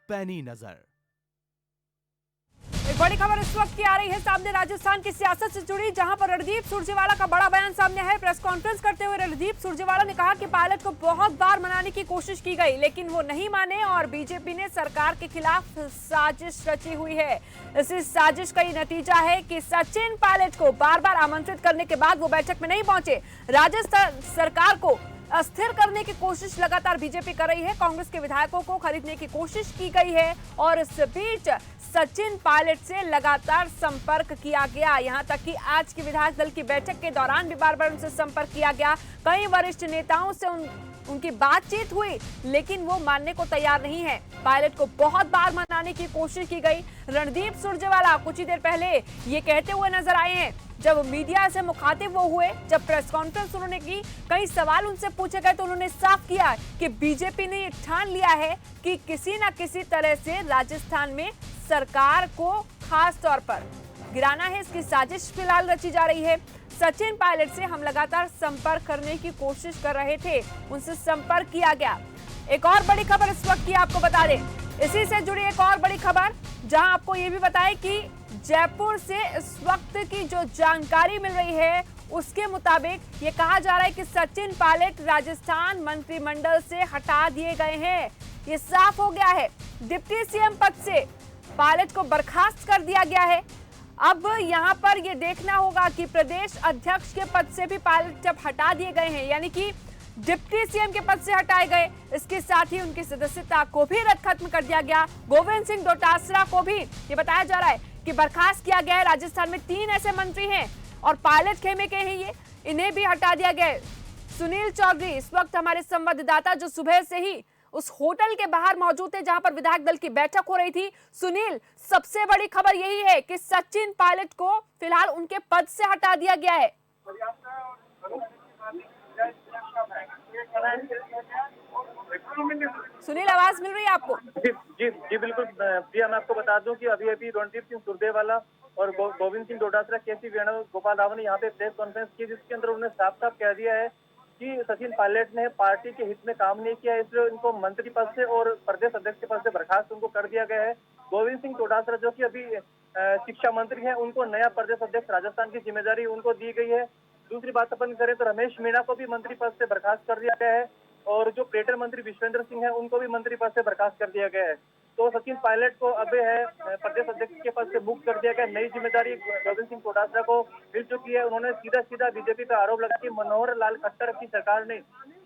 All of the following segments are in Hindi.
पैनी नजर। एक बड़ी खबर इस वक्त की आ रही है सामने राजस्थान की सियासत से जुड़ी, जहां पर रणदीप सुरजेवाला का बड़ा बयान सामने है। प्रेस कॉन्फ्रेंस करते हुए रणदीप सुरजेवाला ने कहा कि पायलट को बहुत बार मनाने की कोशिश की गई, लेकिन वो नहीं माने और बीजेपी ने सरकार के खिलाफ साजिश रची हुई है। इसी साजिश का ये नतीजा है कि सचिन पायलट को बार बार आमंत्रित करने के बाद वो बैठक में नहीं पहुंचे। राजस्थान सरकार को अस्थिर करने की कोशिश लगातार बीजेपी कर रही है। कांग्रेस के विधायकों को खरीदने की कोशिश की गई है और इस बीच सचिन पायलट से लगातार संपर्क किया गया। यहां तक कि आज की विधायक दल की बैठक के दौरान भी बार बार उनसे संपर्क किया गया। कई वरिष्ठ नेताओं से उनकी बातचीत हुई, लेकिन वो मानने को तैयार नहीं है। पायलट को बहुत बार मनाने की कोशिश की गई। रणदीप सुरजेवाला कुछ ही देर पहले ये कहते हुए नजर आए हैं, जब मीडिया से मुखातिब वो हुए, जब प्रेस कॉन्फ्रेंस उन्होंने की, कई सवाल उनसे पूछे गए तो उन्होंने साफ किया कि बीजेपी ने ये ठान लिया है कि किसी न किसी तरह से राजस्थान में सरकार को खास तौर पर गिराना है। इसकी साजिश फिलहाल रची जा रही है। सचिन पायलट से हम लगातार संपर्क करने की कोशिश कर रहे थे, उनसे संपर्क किया गया। एक और बड़ी खबर इस वक्त की आपको बता दें, इसी से जुड़ी एक और बड़ी खबर, जहां आपको ये भी बताएं कि जयपुर से इस वक्त की जो जानकारी मिल रही है उसके मुताबिक ये कहा जा रहा है कि सचिन पायलट राजस्थान मंत्रिमंडल से हटा दिए गए हैं। ये साफ हो गया है, डिप्टी सीएम पद से पायलट को बर्खास्त कर दिया गया है। अब यहां पर ये देखना होगा कि प्रदेश अध्यक्ष के पद से भी पायलट जब हटा दिए गए हैं, यानी कि डिप्टी सीएम के पद से हटाए गए, इसके साथ ही उनकी सदस्यता को भी रद्द खत्म कर दिया गया। गोविंद सिंह डोटासरा को भी ये बताया जा रहा है कि बर्खास्त किया गया है। राजस्थान में 3 ऐसे मंत्री हैं और पायलट खेमे के हैं ये, इन्हें भी हटा दिया गया है। सुनील चौधरी इस वक्त हमारे संवाददाता जो सुबह से ही उस होटल के बाहर मौजूद थे जहां पर विधायक दल की बैठक हो रही थी। सुनील, सबसे बड़ी खबर यही है कि सचिन पायलट को फिलहाल उनके पद से हटा दिया गया है। सुनील, आवाज मिल रही है आपको? जी जी जी बिल्कुल प्रिया, मैं आपको बता दूं कि अभी अभी रणदीप सिंह सुरजेवाला और गोविंद सिंह डोटासरा, केसी वेणुगोपाल राव ने यहाँ पे प्रेस कॉन्फ्रेंस की, जिसके अंदर उन्होंने साफ साफ कह दिया है कि सचिन पायलट ने पार्टी के हित में काम नहीं किया, इसलिए उनको मंत्री पद से और प्रदेश अध्यक्ष के पद से बर्खास्त उनको कर दिया गया है। गोविंद सिंह डोटासरा जो कि अभी शिक्षा मंत्री हैं, उनको नया प्रदेश अध्यक्ष राजस्थान की जिम्मेदारी उनको दी गई है। दूसरी बात अपन करें तो रमेश मीणा को भी मंत्री पद से बर्खास्त कर दिया गया है और जो पर्यटन मंत्री विश्वेंद्र सिंह है उनको भी मंत्री पद से बर्खास्त कर दिया गया है। तो सचिन पायलट को अब है प्रदेश अध्यक्ष के पद से मुक्त कर दिया गया। नई जिम्मेदारी गोविंद सिंह डोटासरा को मिल चुकी है। उन्होंने सीधा सीधा बीजेपी पर आरोप लगाया कि मनोहर लाल खट्टर की सरकार ने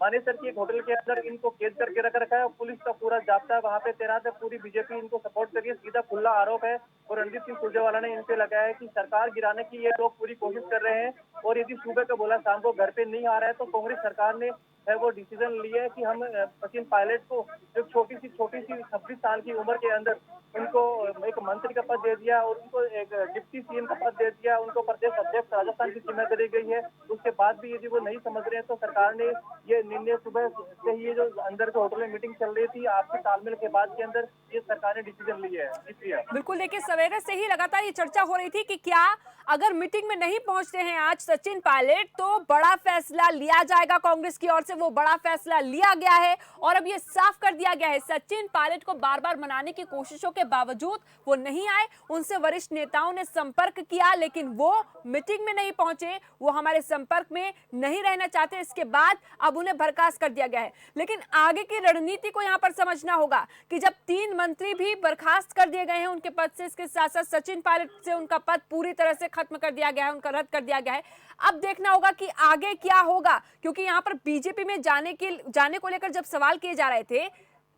मानेसर की एक होटल के अंदर इनको कैद करके रख रखा है और पुलिस का पूरा जाब्ता वहां पे तैनात है, पूरी बीजेपी इनको सपोर्ट कर रही है। सीधा खुला आरोप है और रणदीप सिंह सुरजेवाला ने इनसे लगाया है कि सरकार गिराने की ये लोग पूरी कोशिश कर रहे हैं और यदि सुबह का बोला शाम को घर पे नहीं आ रहा है तो कांग्रेस सरकार ने है वो डिसीजन लिया है कि हम सचिन पायलट को जो छोटी सी 26 साल की उम्र के अंदर उनको एक मंत्री का पद दे दिया और उनको एक डिप्टी सीएम का पद दे दिया, उनको प्रदेश अध्यक्ष राजस्थान की जिम्मेदारी दी गई है। उसके बाद भी यदि वो नहीं समझ रहे हैं तो सरकार ने ये निर्णय सुबह से ही जो अंदर के होटल में मीटिंग चल रही थी आपसी तालमेल के बाद के अंदर ये सरकार ने डिसीजन लिया है। बिल्कुल, देखिए सवेरे से ही लगातार ये चर्चा हो रही थी कि क्या अगर मीटिंग में नहीं पहुंचते हैं आज सचिन पायलट तो बड़ा फैसला लिया जाएगा कांग्रेस की ओर से। वो बड़ा फैसला लिया गया है और अब ये साफ कर दिया गया है, सचिन पायलट को बार बार मनाने की कोशिशों के बावजूद वो नहीं आए। उनसे वरिष्ठ नेताओं ने संपर्क किया लेकिन वो मीटिंग में नहीं पहुंचे, वो हमारे संपर्क में नहीं रहना चाहते। इसके बाद अब उन्हें बर्खास्त कर दिया गया है। लेकिन आगे की रणनीति को यहां पर समझना होगा कि जब 3 मंत्री भी बर्खास्त कर दिए गए हैं उनके पद से, इसके साथ साथ सचिन पायलट से उनका पद पूरी तरह से खत्म कर दिया गया है, उनका रद्द कर दिया गया है। अब देखना होगा कि आगे क्या होगा, क्योंकि यहां पर बीजेपी में जाने को लेकर जब सवाल किए जा रहे थे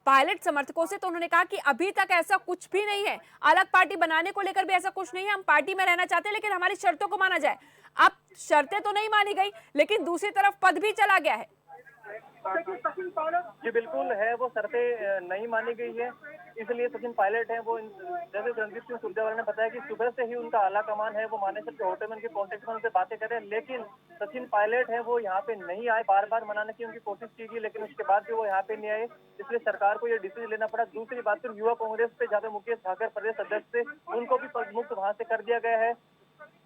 पायलट समर्थकों से तो उन्होंने कहा कि अभी तक ऐसा कुछ भी नहीं है, अलग पार्टी बनाने को लेकर भी ऐसा कुछ नहीं है, हम पार्टी में रहना चाहते हैं लेकिन हमारी शर्तों को माना जाए। अब शर्तें तो नहीं मानी गई लेकिन दूसरी तरफ पद भी चला गया है। जी बिल्कुल है, वो शर्तें नहीं मानी गई है, इसलिए सचिन पायलट है वो जैसे रणदीप सिंह सुरजेवाला ने बताया कि सुबह से ही उनका आला कमान है वो मानेसर के होटल में उनके कॉन्टेक्ट में उनसे बातें कर रहे हैं, लेकिन सचिन पायलट है वो यहाँ पे नहीं आए। बार बार मनाने की उनकी कोशिश की गई लेकिन उसके बाद भी वो यहाँ पे नहीं आए, इसलिए सरकार को ये डिसीजन लेना पड़ा। दूसरी बात फिर युवा कांग्रेस पे जहाँ पे मुकेश ठाकर प्रदेश अध्यक्ष थे उनको भी मुक्त वहां से कर दिया गया है।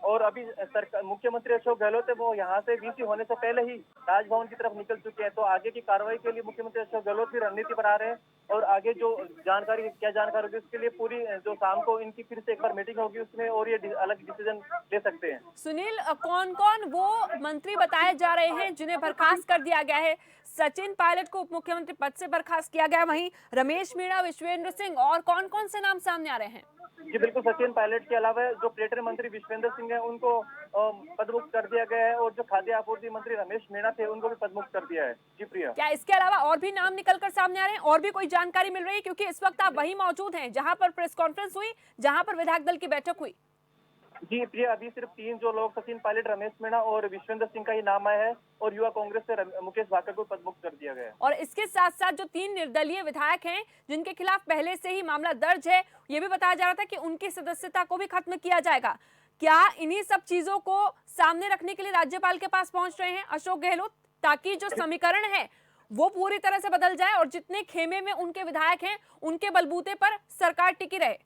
और अभी सरकार मुख्यमंत्री अशोक गहलोत है वो यहाँ से वीसी होने से पहले ही राजभवन की तरफ निकल चुके हैं। तो आगे की कार्रवाई के लिए मुख्यमंत्री अशोक गहलोत की रणनीति बना रहे हैं और आगे जो जानकारी क्या जानकारी होगी उसके लिए पूरी जो शाम को इनकी फिर से एक बार मीटिंग होगी उसमें और ये अलग डिसीजन ले सकते हैं। सुनील, कौन कौन वो मंत्री बताए जा रहे हैं जिन्हें बर्खास्त कर दिया गया है? सचिन पायलट को उप मुख्यमंत्री पद से बर्खास्त किया गया, वहीं रमेश मीणा, विश्वेंद्र सिंह और कौन कौन से नाम सामने आ रहे हैं? जी बिल्कुल, सचिन पायलट के अलावा जो पर्यटन मंत्री विश्वेंद्र सिंह है उनको पदमुक्त कर दिया गया है और जो खाद्य आपूर्ति मंत्री रमेश मीणा थे उनको भी पदमुक्त कर दिया है। जी प्रिया, क्या इसके अलावा और भी नाम निकलकर सामने आ रहे हैं? और भी कोई जानकारी मिल रही है? क्योंकि इस वक्त आप वहीं मौजूद हैं जहां पर प्रेस कॉन्फ्रेंस हुई, जहां पर विधायक दल की बैठक हुई। जी प्रिया, अभी सिर्फ 3 जो लोग सचिन पायलट, रमेश मीणा और विश्वेंद्र सिंह का ही नाम आया है और युवा कांग्रेस से मुकेश भाकर को पदमुक्त कर दिया गया है। और इसके साथ साथ जो 3 निर्दलीय विधायक हैं जिनके खिलाफ पहले से ही मामला दर्ज है, ये भी बताया जा रहा था कि उनकी सदस्यता को भी खत्म किया जाएगा। क्या इन्हीं सब चीजों को सामने रखने के लिए राज्यपाल के पास पहुंच रहे हैं अशोक गहलोत, ताकि जो समीकरण है वो पूरी तरह से बदल जाए और जितने खेमे में उनके विधायक हैं उनके बलबूते पर सरकार टिकी रहे?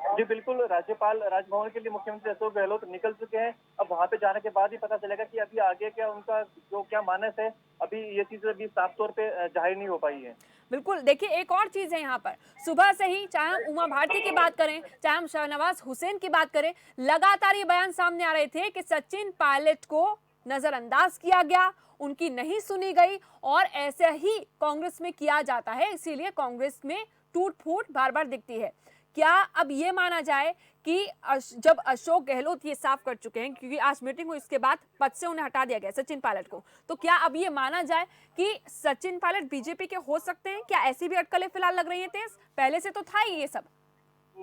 जी बिल्कुल, राज्यपाल राजभवन के लिए मुख्यमंत्री अशोक गहलोत निकल चुके हैं। अब वहां पे जाने के बाद ही पता चलेगा कि अभी आगे क्या उनका जो क्या मानस है। अभी ये चीज अभी साफ तौर पे जाहिर नहीं हो पाई है। बिल्कुल, देखिए एक और चीज है यहाँ पर, सुबह से ही चाहे हम उमा भारती की बात करें, चाहे हम शाहनवाज हुसैन की बात करें, लगातार ये बयान सामने आ रहे थे कि सचिन पायलट को नजरअंदाज किया गया, उनकी नहीं सुनी गई और ऐसे ही कांग्रेस में किया जाता है, इसीलिए कांग्रेस में टूट फूट बार बार दिखती है। क्या अब ये माना जाए कि जब अशोक गहलोत ये साफ कर चुके हैं, क्योंकि आज मीटिंग हुई इसके बाद पद से उन्हें हटा दिया गया सचिन पायलट को, तो क्या अब ये माना जाए कि सचिन पायलट बीजेपी के हो सकते हैं? क्या ऐसी भी अटकलें फिलहाल लग रही हैं तेज? पहले से तो था ही ये सब।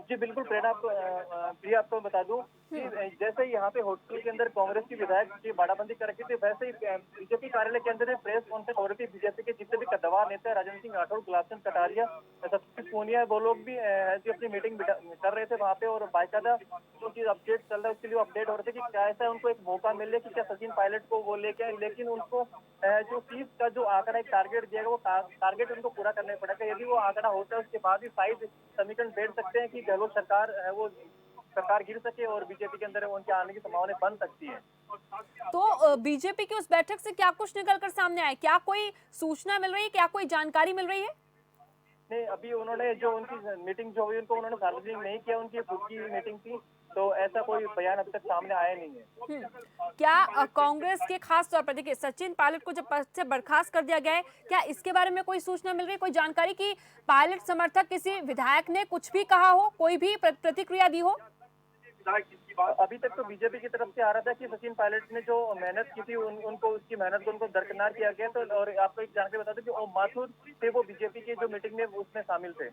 जी बिल्कुल प्रिया, आपको बता दूं कि जैसे यहाँ पे होटल के अंदर कांग्रेस की विधायक की बाड़ाबंदी कर रखी थी, वैसे ही बीजेपी कार्यालय के अंदर प्रेस कॉन्फ्रेंस हो रही थी। बीजेपी के जितने भी कद्दावर नेता है, राजेंद्र सिंह राठौर, गुलाब चंद कटारिया, सतीश पूनिया, वो लोग भी ऐसी अपनी मीटिंग कर रहे थे वहाँ पे और बाकायदा जो चीज अपडेट चल रहा है उसके लिए वो अपडेट हो रहे थे कि क्या ऐसा उनको एक मौका मिले कि क्या सचिन पायलट को वो लेके आए। लेकिन उनको जो फीस का जो आंकड़ा एक टारगेट दिया गया, वो टारगेट उनको पूरा करना पड़ेगा। यदि वो आंकड़ा होता है उसके बाद ही शायद समीकरण बैठ सकते हैं कि गहलोत सरकार गिर सके और बीजेपी के अंदर उनके आने की संभावना बन सकती है। तो बीजेपी की उस बैठक से क्या कुछ निकलकर सामने आया? क्या कोई सूचना मिल रही है? क्या कोई जानकारी मिल रही है? नहीं, अभी उन्होंने जो उनकी मीटिंग जो हुई उनको उन्होंने सार्वजनिक नहीं किया, उनकी खुद की मीटिंग थी, तो ऐसा कोई बयान अभी तक सामने आया नहीं है। क्या कांग्रेस के खास तौर पर, देखिए सचिन पायलट को जब पद से बर्खास्त कर दिया गया है, क्या इसके बारे में कोई सूचना मिल रही है, कोई जानकारी कि पायलट समर्थक किसी विधायक ने कुछ भी कहा हो, कोई भी प्रतिक्रिया दी हो? अभी तक तो बीजेपी की तरफ से आ रहा था कि सचिन पायलट ने जो मेहनत की थी उनको उसकी मेहनत को उनको दरकिनार किया गया। तो और आपको एक जानकारी बता दूं कि ओम माथुर थे, वो बीजेपी के जो मीटिंग में उसमें शामिल थे।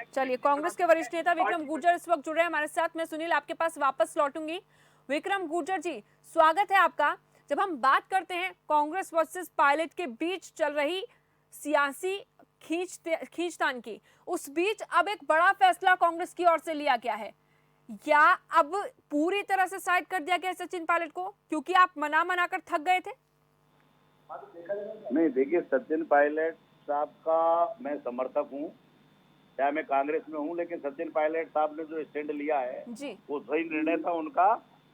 चलिए, कांग्रेस के वरिष्ठ नेता विक्रम गुर्जर इस वक्त जुड़ रहे हैं हमारे साथ। मैं सुनील आपके पास वापस लौटूंगी। विक्रम गुर्जर जी, स्वागत है आपका। जब हम बात करते हैं कांग्रेस वर्सेस पायलट के बीच चल रही सियासी खींचतान की, उस बीच अब एक बड़ा फैसला कांग्रेस की ओर से लिया गया है। या अब पूरी तरह से साइड कर दिया गया सचिन पायलट को, क्योंकि आप मना कर थक गए थे? नहीं, देखिए सचिन पायलट साहब का मैं समर्थक हूँ, चाहे मैं कांग्रेस में हूँ, लेकिन सचिन पायलट साहब ने जो स्टैंड लिया है जी, वो सही निर्णय था उनका।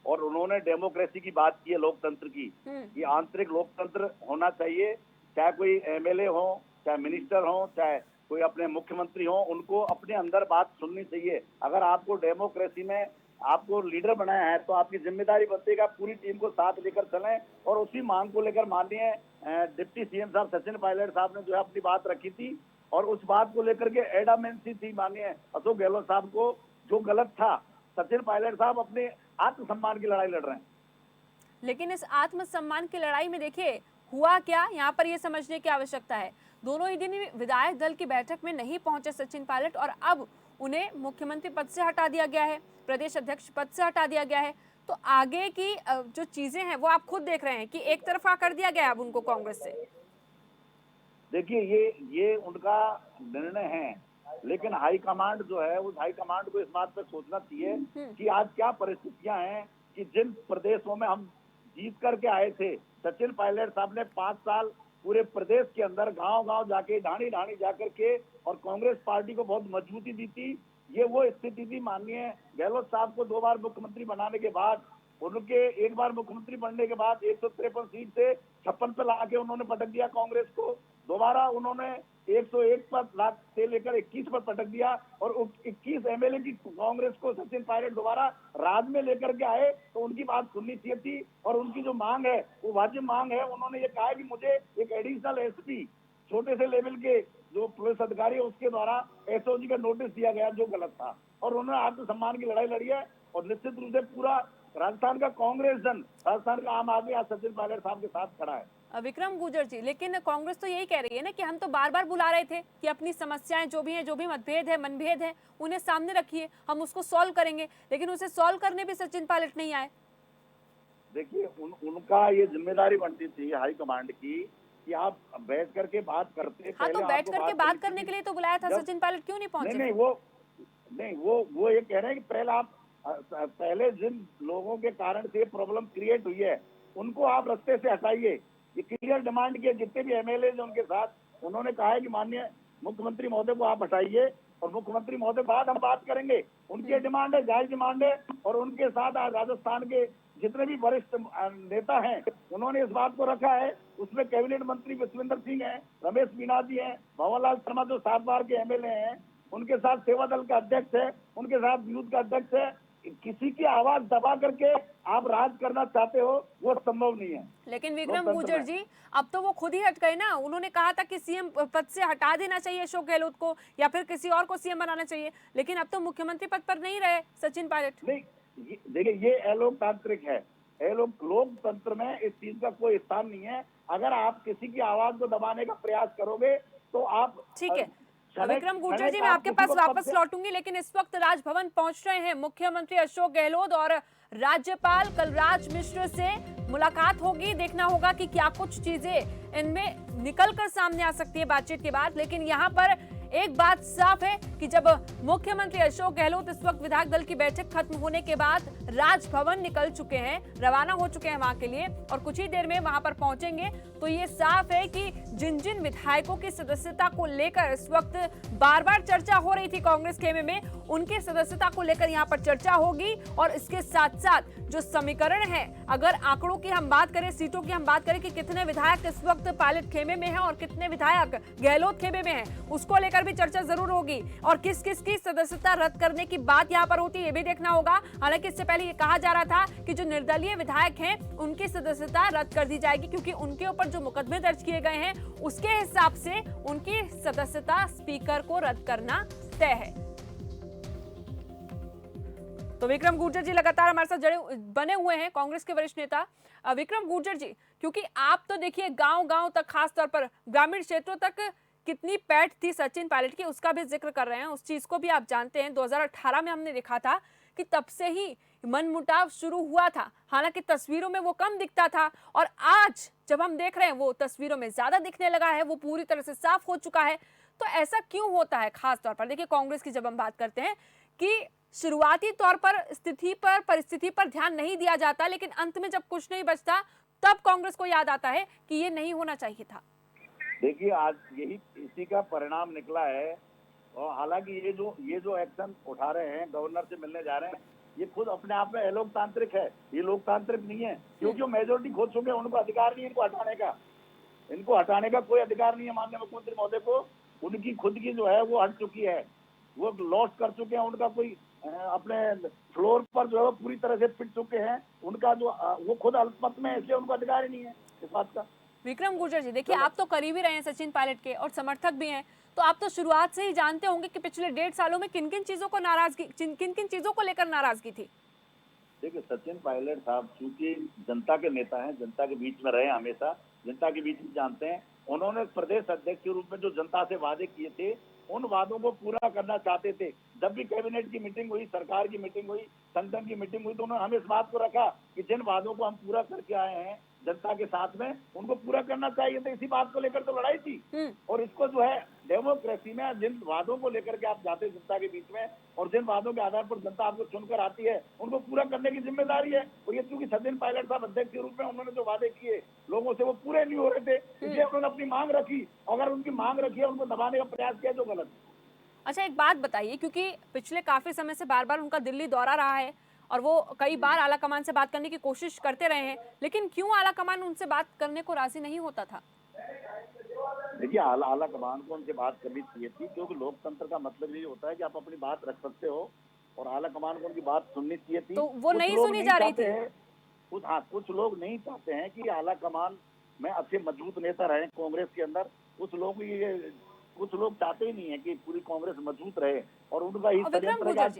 और उन्होंने डेमोक्रेसी की बात की है, लोकतंत्र की, कि आंतरिक लोकतंत्र होना चाहिए। चाहे कोई एमएलए हो, चाहे मिनिस्टर हो, चाहे कोई अपने मुख्यमंत्री हो, उनको अपने अंदर बात सुननी चाहिए। अगर आपको डेमोक्रेसी में आपको लीडर बनाया है तो आपकी जिम्मेदारी बनती है कि आप पूरी टीम को साथ लेकर चलें। और उसी मांग को लेकर माननीय डिप्टी सीएम साहब सचिन पायलट साहब ने जो है अपनी बात रखी थी और उस बात को लेकर के एडामेंसी थी माननीय अशोक गहलोत साहब को, जो गलत था। सचिन पायलट साहब अपने आत्मसम्मान की लड़ाई लड़ रहे हैं। लेकिन इस आत्मसम्मान की लड़ाई में देखिए हुआ क्या, यहाँ पर ये समझने की आवश्यकता है। दोनों ही दिन विधायक दल की बैठक में नहीं पहुंचे सचिन पायलट और अब उन्हें मुख्यमंत्री पद से हटा दिया गया है, प्रदेश अध्यक्ष पद से हटा दिया गया है। तो आगे की जो चीजें हैं वो आप खुद देख रहे हैं कि एक तरफा कर दिया गया अब उनको कांग्रेस से। देखिए ये उनका निर्णय है, लेकिन हाईकमांड जो है उस हाईकमांड को इस बात पर सोचना चाहिए कि आज क्या परिस्थितियां हैं कि जिन प्रदेशों में हम जीत करके आए थे, सचिन पायलट साहब ने 5 साल पूरे प्रदेश के अंदर गांव-गांव जाके ढाणी ढाणी जाकर के और कांग्रेस पार्टी को बहुत मजबूती दी थी। ये वो स्थिति थी माननीय गहलोत साहब को 2 बार मुख्यमंत्री बनाने के बाद, उनके 1 बार मुख्यमंत्री बनने के बाद 153 सीट से 56 पे लाके उन्होंने पटक दिया कांग्रेस को। दोबारा उन्होंने 101 पर लाख से लेकर 21 पर पटक दिया और 21 एमएलए की कांग्रेस को सचिन पायलट दोबारा राज में लेकर के आए, तो उनकी बात सुननी चाहिए थी और उनकी जो मांग है वो वाजिब मांग है। उन्होंने ये कहा है कि मुझे एक एडिशनल एसपी छोटे से लेवल के जो पुलिस अधिकारी है उसके द्वारा एसओजी का नोटिस दिया गया जो गलत था, और उन्होंने आत्मसम्मान की लड़ाई लड़ी है और निश्चित रूप से पूरा राजस्थान का कांग्रेस जन, राजस्थान का आम आदमी आज सचिन पायलट साहब के साथ खड़ा है। विक्रम गुर्जर जी, लेकिन कांग्रेस तो यही कह रही है ना कि हम तो बार बार बुला रहे थे कि अपनी समस्याएं जो भी हैं, जो भी मतभेद है, मनभेद है, उन्हें सामने रखिए, हम उसको सॉल्व करेंगे, लेकिन उसे सॉल्व करने भी सचिन पायलट नहीं आए। देखिए उनका ये जिम्मेदारी बनती थी हाई कमांड की कि आप बैठ करके बात करते। हाँ, तो बैठ करके बात करने के लिए तो बुलाया था, सचिन पायलट क्यों नहीं पहुंचे? नहीं, वो ये कह रहे हैं कि पहले जिन लोगों के कारण से प्रॉब्लम क्रिएट हुई है उनको आप रास्ते से हटाइए। ये क्लियर डिमांड किए जितने भी एमएलए उनके साथ, उन्होंने कहा है कि माननीय मुख्यमंत्री महोदय को आप हटाइए और मुख्यमंत्री महोदय बाद हम बात करेंगे। उनकी डिमांड है, जायज डिमांड है, और उनके साथ आज राजस्थान के जितने भी वरिष्ठ नेता हैं उन्होंने इस बात को रखा है। उसमें कैबिनेट मंत्री विश्वेंद्र सिंह हैं, रमेश मीणा जी हैं, भंवरलाल शर्मा जो 7 बार के एमएलए हैं, उनके साथ सेवा दल का अध्यक्ष है, उनके साथ यूथ का अध्यक्ष है। किसी की आवाज दबा करके आप राज करना चाहते हो वो संभव नहीं है। लेकिन विक्रम गुर्जर जी, अब तो वो खुद ही हट गए ना। उन्होंने कहा था कि सीएम पद से हटा देना चाहिए अशोक गहलोत को या फिर किसी और को सीएम बनाना चाहिए, लेकिन अब तो मुख्यमंत्री पद पर नहीं रहे सचिन पायलट। नहीं, देखिए ये अलोकतांत्रिक है। लोकतंत्र में इस चीज का कोई स्थान नहीं है। अगर आप किसी की आवाज को दबाने का प्रयास करोगे तो आप ठीक है। विक्रम गुर्जर जी, मैं आपके पास वापस लौटूंगी, लेकिन इस वक्त राजभवन पहुंच रहे हैं मुख्यमंत्री अशोक गहलोत और राज्यपाल कलराज मिश्र से मुलाकात होगी। देखना होगा कि क्या कुछ चीजें इनमें निकलकर सामने आ सकती है बातचीत के बाद। लेकिन यहाँ पर एक बात साफ है कि जब मुख्यमंत्री अशोक गहलोत इस वक्त विधायक दल की बैठक खत्म होने के बाद राजभवन निकल चुके हैं, रवाना हो चुके हैं वहां के लिए और कुछ ही देर में वहां पर पहुंचेंगे, तो ये साफ है कि जिन जिन विधायकों की सदस्यता को लेकर इस वक्त बार बार चर्चा हो रही थी कांग्रेस खेमे में, उनकी सदस्यता को लेकर यहाँ पर चर्चा होगी। और इसके साथ साथ जो समीकरण है, अगर आंकड़ों की हम बात करें, सीटों की हम बात करें कि कितने विधायक इस वक्त पायलट खेमे में हैं और कितने विधायक गहलोत खेमे में हैं, उसको लेकर भी चर्चा जरूर होगी। और किस किस की सदस्यता रद्द करने की बात यहाँ पर होती है ये भी देखना होगा। हालांकि इससे पहले ये कहा जा रहा था कि जो निर्दलीय विधायक हैं उनकी सदस्यता रद्द कर दी जाएगी, क्योंकि उनके ऊपर जो मुकदमे दर्ज किए गए हैं उसके हिसाब से उनकी सदस्यता स्पीकर को रद्द करना तय है। तो विक्रम गुर्जर जी लगातार हमारे साथ बने हुए हैं, कांग्रेस के वरिष्ठ नेता। विक्रम गुर्जर जी, क्योंकि आप तो देखिए गांव-गांव तक, खासतौर पर ग्रामीण क्षेत्रों तक कितनी पैठ थी सचिन पायलट की, उसका भी जिक्र कर रहे हैं, उस चीज को भी आप जानते हैं। 2018 में हमने देखा था कि तब से ही मनमुटाव शुरू हुआ था। हालांकि तस्वीरों में वो कम दिखता था और आज जब हम देख रहे हैं वो तस्वीरों में ज्यादा दिखने लगा है, वो पूरी तरह से साफ हो चुका है। तो ऐसा क्यों होता है? खास तौर पर देखिए कांग्रेस की जब हम बात करते हैं कि शुरुआती तौर पर परिस्थिति पर ध्यान नहीं दिया जाता, लेकिन अंत में जब कुछ नहीं बचता तब कांग्रेस को याद आता है कि ये नहीं होना चाहिए था। देखिए आज इसी का परिणाम निकला है। और हालांकि ये जो एक्शन उठा रहे हैं, गवर्नर से मिलने जा रहे हैं, ये खुद अपने आप में अलोकतांत्रिक है, ये लोकतांत्रिक नहीं है, क्योंकि वो मेजोरिटी खो चुके हैं। उनको अधिकार नहीं है इनको हटाने का कोई अधिकार नहीं है माननीय मुख्यमंत्री महोदय को। उनकी खुद की जो है वो हट चुकी है, वो लॉस कर चुके हैं। उनका कोई अपने फ्लोर पर जो है पूरी तरह से पिट चुके हैं। उनका जो वो खुद अल्पमत में है, इसलिए उनको अधिकार ही नहीं है इस बात का। विक्रम गुर्जर जी, देखिए आप तो करीबी रहे हैं सचिन पायलट के और समर्थक भी हैं, तो आप तो शुरुआत से ही जानते होंगे कि पिछले 1.5 सालों में किन किन चीजों को लेकर नाराजगी थी। देखिए सचिन पायलट साहब चूंकि जनता के नेता हैं, जनता के बीच में रहे, हमेशा जनता के बीच में जानते हैं। उन्होंने प्रदेश अध्यक्ष के रूप में जो जनता से वादे किए थे, उन वादों को पूरा करना चाहते थे। जब भी कैबिनेट की मीटिंग हुई, सरकार की मीटिंग हुई, संगठन की मीटिंग हुई, तो उन्होंने हमें इस बात को रखा कि जिन वादों को हम पूरा करके आए हैं जनता के साथ में, उनको पूरा करना चाहिए। तो इसी बात को लेकर तो लड़ाई थी। और इसको जो है डेमोक्रेसी में जिन वादों को लेकर के आप जाते हैं जनता के बीच में, और जिन वादों के आधार पर जनता आपको चुनकर आती है, उनको पूरा करने की जिम्मेदारी है। और ये चूंकि सचिन पायलट साहब अध्यक्ष के रूप में उन्होंने जो वादे किए लोगों से, वो पूरे नहीं हो रहे थे, इसलिए उन्होंने अपनी मांग रखी। अगर उनकी मांग रखी है, उनको दबाने का प्रयास किया, जो गलत है। अच्छा, एक बात बताइए, क्योंकि पिछले काफी समय से बार बार उनका दिल्ली दौरा रहा है और वो कई बार आला कमान से बात करने की कोशिश करते रहे हैं, लेकिन क्यों आला कमान उनसे बात करने को राजी नहीं होता था? देखिए, आला कमान को उनसे बात करनी चाहिए थी, क्योंकि लोकतंत्र का मतलब ये होता है कि आप अपनी बात रख सकते हो, और आला कमान को उनकी बात सुननी चाहिए थी। तो वो नहीं सुनी जा रही थी। कुछ लोग नहीं चाहते हैं कि आला कमान में अच्छे मजबूत नेता रहे कांग्रेस के अंदर। कुछ लोग चाहते ही नहीं है कि पूरी कांग्रेस मजबूत रहे, और उनका ही षड्यंत्र है आज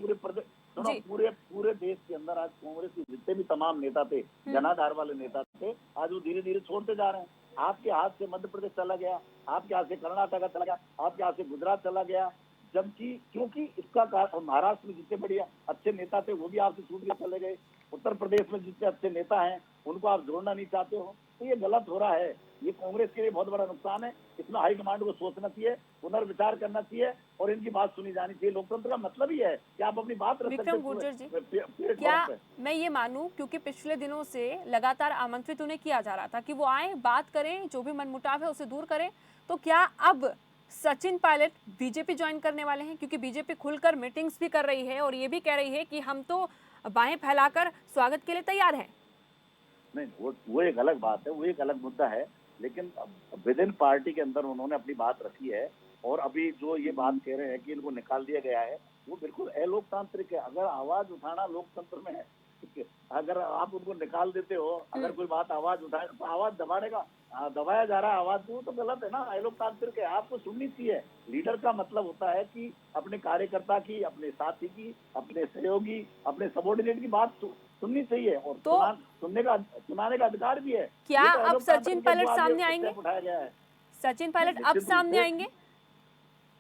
पूरे देश के अंदर आज कांग्रेस के जितने भी तमाम नेता थे, जनाधार वाले नेता थे, आज वो धीरे धीरे छोड़ते जा रहे हैं। आपके हाथ से मध्य प्रदेश चला गया, आपके हाथ से कर्नाटक चला गया, आपके हाथ से गुजरात चला गया, जबकि क्योंकि इसका कारण महाराष्ट्र में जितने बढ़िया अच्छे नेता थे वो भी आपसे छूट के चले गए। उत्तर प्रदेश में जितने अच्छे नेता हैं उनको आप जोड़ना नहीं चाहते हो, तो ये गलत हो रहा है। ये कांग्रेस के लिए बहुत बड़ा नुकसान है। इसमें हाईकमांड को सोचना चाहिए, पुनर्विचार करना चाहिए, और इनकी बात सुनी जानी चाहिए। लोकतंत्र का मतलब ही है कि आप अपनी बात रख सकते हैं। विक्रम गुर्जर जी, क्या मैं ये मानूं, क्योंकि पिछले दिनों से लगातार आमंत्रित उन्हें किया जा रहा था कि वो आए, बात करें, जो भी मनमुटाव है उसे दूर करें, तो क्या अब सचिन पायलट बीजेपी ज्वाइन करने वाले हैं? क्योंकि बीजेपी खुलकर मीटिंग्स भी कर रही है और ये भी कह रही है कि हम तो बाहें फैलाकर स्वागत के लिए तैयार हैं। नहीं, वो एक अलग बात है, वो एक अलग मुद्दा है, लेकिन विद इन पार्टी के अंदर उन्होंने अपनी बात रखी है। और अभी जो ये बात कह रहे हैं कि इनको निकाल दिया गया है, वो बिल्कुल अलोकतांत्रिक है। अगर आवाज उठाना लोकतंत्र में है, अगर आप उनको निकाल देते हो, अगर कोई बात आवाज उठाए तो आवाज दबाया जा रहा है आवाज को, तो गलत है ना। अलोकतांत्रिक है, आपको सुननी चाहिए। लीडर का मतलब होता है कि अपने कार्यकर्ता की, अपने साथी की, अपने सहयोगी, अपने सबॉर्डिनेट की बात सुननी चाहिए, और तो सुनाने का अधिकार भी है। क्या तो अब सचिन पायलट सामने आएंगे? उठाया गया है। सचिन पायलट अब सामने आएंगे?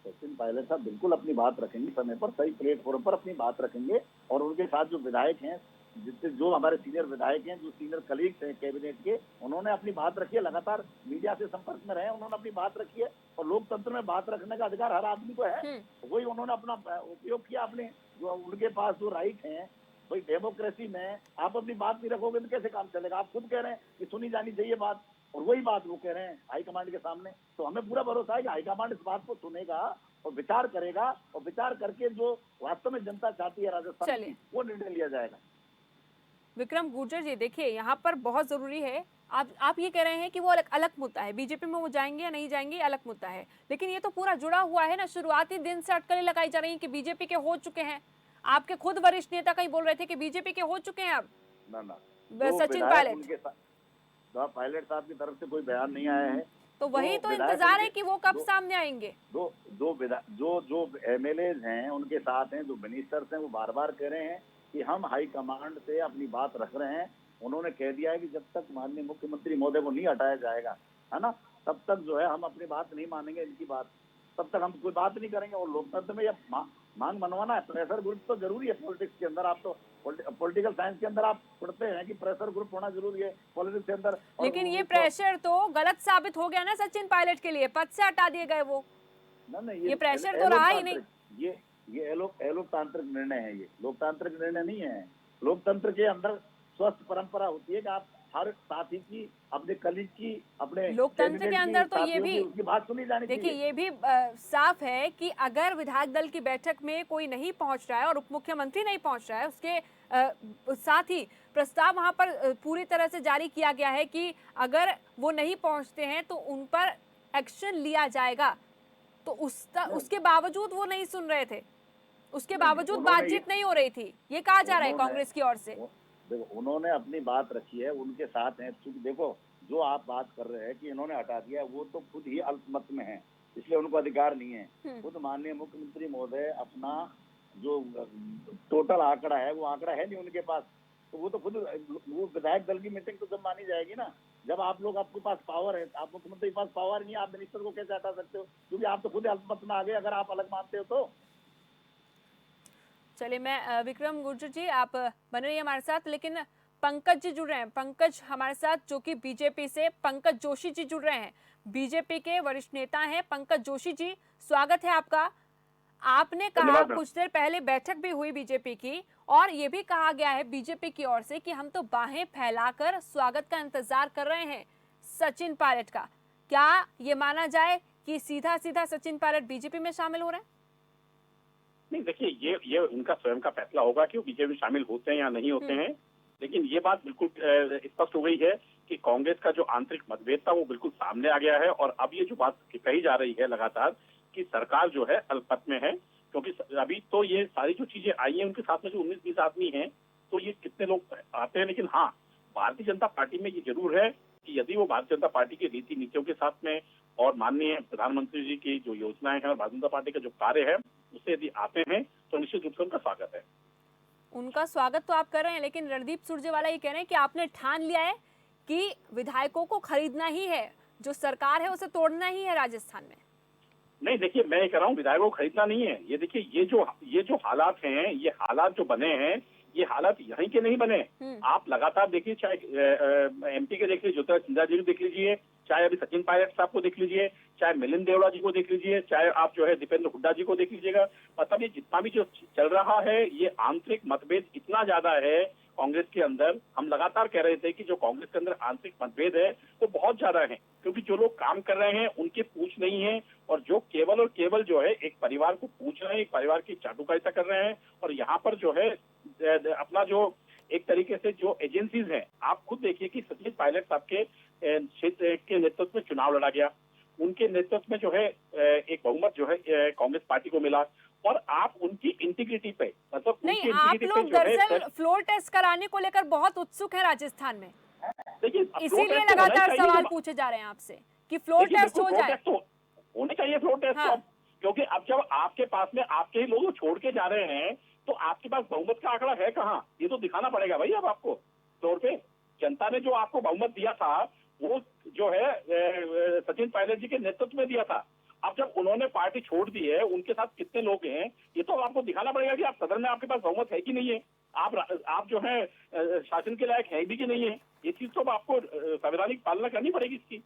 सचिन पायलट साहब बिल्कुल अपनी बात रखेंगे, समय पर सही प्लेटफॉर्म पर अपनी बात रखेंगे, और उनके साथ जो विधायक हैं, जो हमारे सीनियर विधायक हैं, जो सीनियर कलीग्स हैं कैबिनेट के, उन्होंने अपनी बात रखी है। लगातार मीडिया से संपर्क में रहे, उन्होंने अपनी बात रखी है, और लोकतंत्र में बात रखने का अधिकार हर आदमी को है। वही उन्होंने अपना उपयोग किया, अपने जो उनके पास जो राइट है। भाई, डेमोक्रेसी में आप अपनी बात नहीं रखोगे तो कैसे काम चलेगा? आप खुद कह रहे हैं कि सुनी जानी चाहिए बात, और वही बात वो कह रहे हैं हाईकमांड के सामने। तो हमें पूरा भरोसा है कि हाईकमांड इस बात को सुनेगा और विचार करेगा, और विचार करके जो वास्तव में जनता चाहती है राजस्थान की, वो निर्णय लिया जाएगा। विक्रम गुर्जर जी, देखिए यहाँ पर बहुत जरूरी है, आप ये कह रहे हैं कि वो अलग मुद्दा है, बीजेपी में वो जाएंगे या नहीं जाएंगे अलग मुद्दा है, लेकिन ये तो पूरा जुड़ा हुआ है ना। शुरुआती दिन से अटकलें लगाई जा रही हैं कि बीजेपी के हो चुके हैं। आपके खुद वरिष्ठ नेता कहीं बोल रहे थे कि बीजेपी के हो चुके हैं अब सचिन पायलट। पायलट साहब की तरफ से कोई बयान नहीं आया है, तो वही तो इंतजार है कि वो कब सामने आएंगे। जो एमएलए हैं उनके साथ हैं, जो मिनिस्टर्स हैं, वो बार बार कह रहे हैं कि हम हाई कमांड से अपनी बात रख रहे हैं। उन्होंने कह दिया है कि जब तक माननीय मुख्यमंत्री महोदय को नहीं हटाया जाएगा, है ना, तब तक जो है हम अपनी बात नहीं मानेंगे, इनकी बात, तब तक हम कोई बात नहीं करेंगे। और लोकतंत्र में यह मांग मनवाना है, प्रेशर ग्रुप तो जरूरी है पॉलिटिक्स के अंदर। आप तो पॉलिटिकल साइंस के अंदर आप पढ़ते हैं कि प्रेशर ग्रुप होना जरूरी है पॉलिटिक्स के अंदर। लेकिन ये प्रेशर तो गलत साबित हो गया ना सचिन पायलट के लिए, पद से हटा दिए गए वो। नहीं, ये प्रेशर तो रहा ही नहीं। ये अलोकतांत्रिक निर्णय है, ये लोकतांत्रिक निर्णय नहीं है। लोकतंत्र के अंदर स्वस्थ परंपरा होती है कि आप हर साथी की, अपने कलीग की, अपने लोकतंत्र के अंदर तो ये भी उसकी बात सुनी जानी चाहिए। देखिए, ये भी साफ है कि अगर विधायक दल की बैठक में कोई नहीं पहुंच रहा है और उप मुख्यमंत्री नहीं पहुंच रहा है, उसके साथ ही प्रस्ताव वहां पर पूरी तरह से जारी किया गया है कि अगर वो नहीं पहुंचते हैं तो उन पर एक्शन लिया जाएगा। तो उसके बावजूद वो नहीं सुन रहे थे, उसके बावजूद बातचीत नहीं हो रही थी, ये कहा जा रहा है कांग्रेस की ओर से। देखो, उन्होंने अपनी बात रखी है, उनके साथ हैं। देखो, जो आप बात कर रहे हैं कि इन्होंने हटा दिया, वो तो खुद ही अल्पमत में है, इसलिए उनको अधिकार नहीं है। खुद माननीय मुख्यमंत्री महोदय अपना जो टोटल आंकड़ा है, वो आंकड़ा है नहीं उनके पास। तो वो तो खुद, वो विधायक दल की मीटिंग तो जब मानी जाएगी ना, जब आप लोग, आपके पास पावर है, आप मुख्यमंत्री के पास पावर नहीं है, आप मिनिस्टर को कैसे हटा सकते हो? क्योंकि आप तो खुद अल्पमत में आ गए, अगर आप अलग मानते हो तो। चलिए, मैं विक्रम गुर्जर जी, आप बने रहिए हमारे साथ, लेकिन पंकज जी जुड़ रहे हैं। पंकज हमारे साथ, जो कि बीजेपी से पंकज जोशी जी जुड़ रहे हैं, बीजेपी के वरिष्ठ नेता हैं। पंकज जोशी जी, स्वागत है आपका। आपने कहा, कुछ देर पहले बैठक भी हुई बीजेपी की, और ये भी कहा गया है बीजेपी की ओर से कि हम तो बाहें फैलाकर स्वागत का इंतजार कर रहे हैं सचिन पायलट का। क्या ये माना जाए कि सीधा सीधा सचिन पायलट बीजेपी में शामिल हो रहे हैं? नहीं, देखिए, ये उनका स्वयं का फैसला होगा कि वो बीजेपी में शामिल होते हैं या नहीं होते हैं। लेकिन ये बात बिल्कुल स्पष्ट हो गई है कि कांग्रेस का जो आंतरिक मतभेद था वो बिल्कुल सामने आ गया है। और अब ये जो बात कही जा रही है लगातार कि सरकार जो है अल्पमत में है, क्योंकि अभी तो ये सारी जो चीजें आई हैं उनके साथ में जो 19-20 आदमी हैं, तो ये कितने लोग आते हैं। लेकिन हाँ, भारतीय जनता पार्टी में ये जरूर है कि यदि वो भारतीय जनता पार्टी की रीति नीतियों के साथ में और माननीय प्रधानमंत्री जी की जो योजनाएं हैं और भारतीय जनता पार्टी का जो कार्य है उससे यदि आते हैं तो निश्चित रूप से उनका स्वागत है। उनका स्वागत तो आप कर रहे हैं, लेकिन रणदीप सुरजेवाला ये कह रहे हैं कि आपने ठान लिया है कि विधायकों को खरीदना ही है, जो सरकार है उसे तोड़ना ही है राजस्थान में। नहीं, देखिए, मैं ये कह रहा हूँ विधायकों को खरीदना नहीं है। ये देखिए, ये जो हालात हैं, ये हालात जो बने हैं, ये हालात यहीं के नहीं बने। आप लगातार देखिए, चाहे एमपी के देख लीजिए, ज्योतिरादित्य सिंधिया जी को देख लीजिए, चाहे अभी सचिन पायलट साहब को देख लीजिए, चाहे मिलिंद देवड़ा जी को देख लीजिए, चाहे आप जो है दीपेंद्र हुड्डा जी को देख लीजिएगा। मतलब ये जितना भी जो चल रहा है, ये आंतरिक मतभेद इतना ज्यादा है कांग्रेस के अंदर। हम लगातार कह रहे थे कि जो कांग्रेस के अंदर आंतरिक मतभेद है वो बहुत ज्यादा है, क्योंकि जो लोग काम कर रहे हैं उनके पूछ नहीं है, और जो केवल और केवल जो है एक परिवार को पूछ रहे हैं, एक परिवार की चाटुकारिता कर रहे हैं। और यहाँ पर जो है अपना जो एक तरीके से जो एजेंसीज हैं, आप खुद देखिए कि सचिन पायलट साहब के क्षेत्र के नेतृत्व में चुनाव लड़ा गया, उनके नेतृत्व में जो है एक बहुमत जो है कांग्रेस पार्टी को मिला। और आप उनकी इंटीग्रिटी पे, मतलब नहीं, आप लोग दरअसल फ्लोर टेस्ट कराने को लेकर बहुत उत्सुक है राजस्थान में, देखिए, इसीलिए लगातार सवाल पूछे जा रहे हैं आपसे कि फ्लोर टेस्ट हो जाए। होने चाहिए फ्लोर टेस्ट। हाँ। क्योंकि अब जब आपके पास में आपके ही लोग छोड़ के जा रहे हैं तो आपके पास बहुमत का आंकड़ा है कहाँ, ये तो दिखाना पड़ेगा भाई। अब आपको फ्लोर पे जनता ने जो आपको बहुमत दिया था वो जो है सचिन पायलट जी के नेतृत्व में दिया था। अब जब उन्होंने पार्टी छोड़ दी है, उनके साथ कितने लोग हैं, ये तो आपको दिखाना पड़ेगा कि आप सदन में आपके पास बहुमत है कि नहीं है, आप जो है शासन के लायक है भी कि नहीं है। ये चीज तो आपको संवैधानिक पालना करनी पड़ेगी इसकी।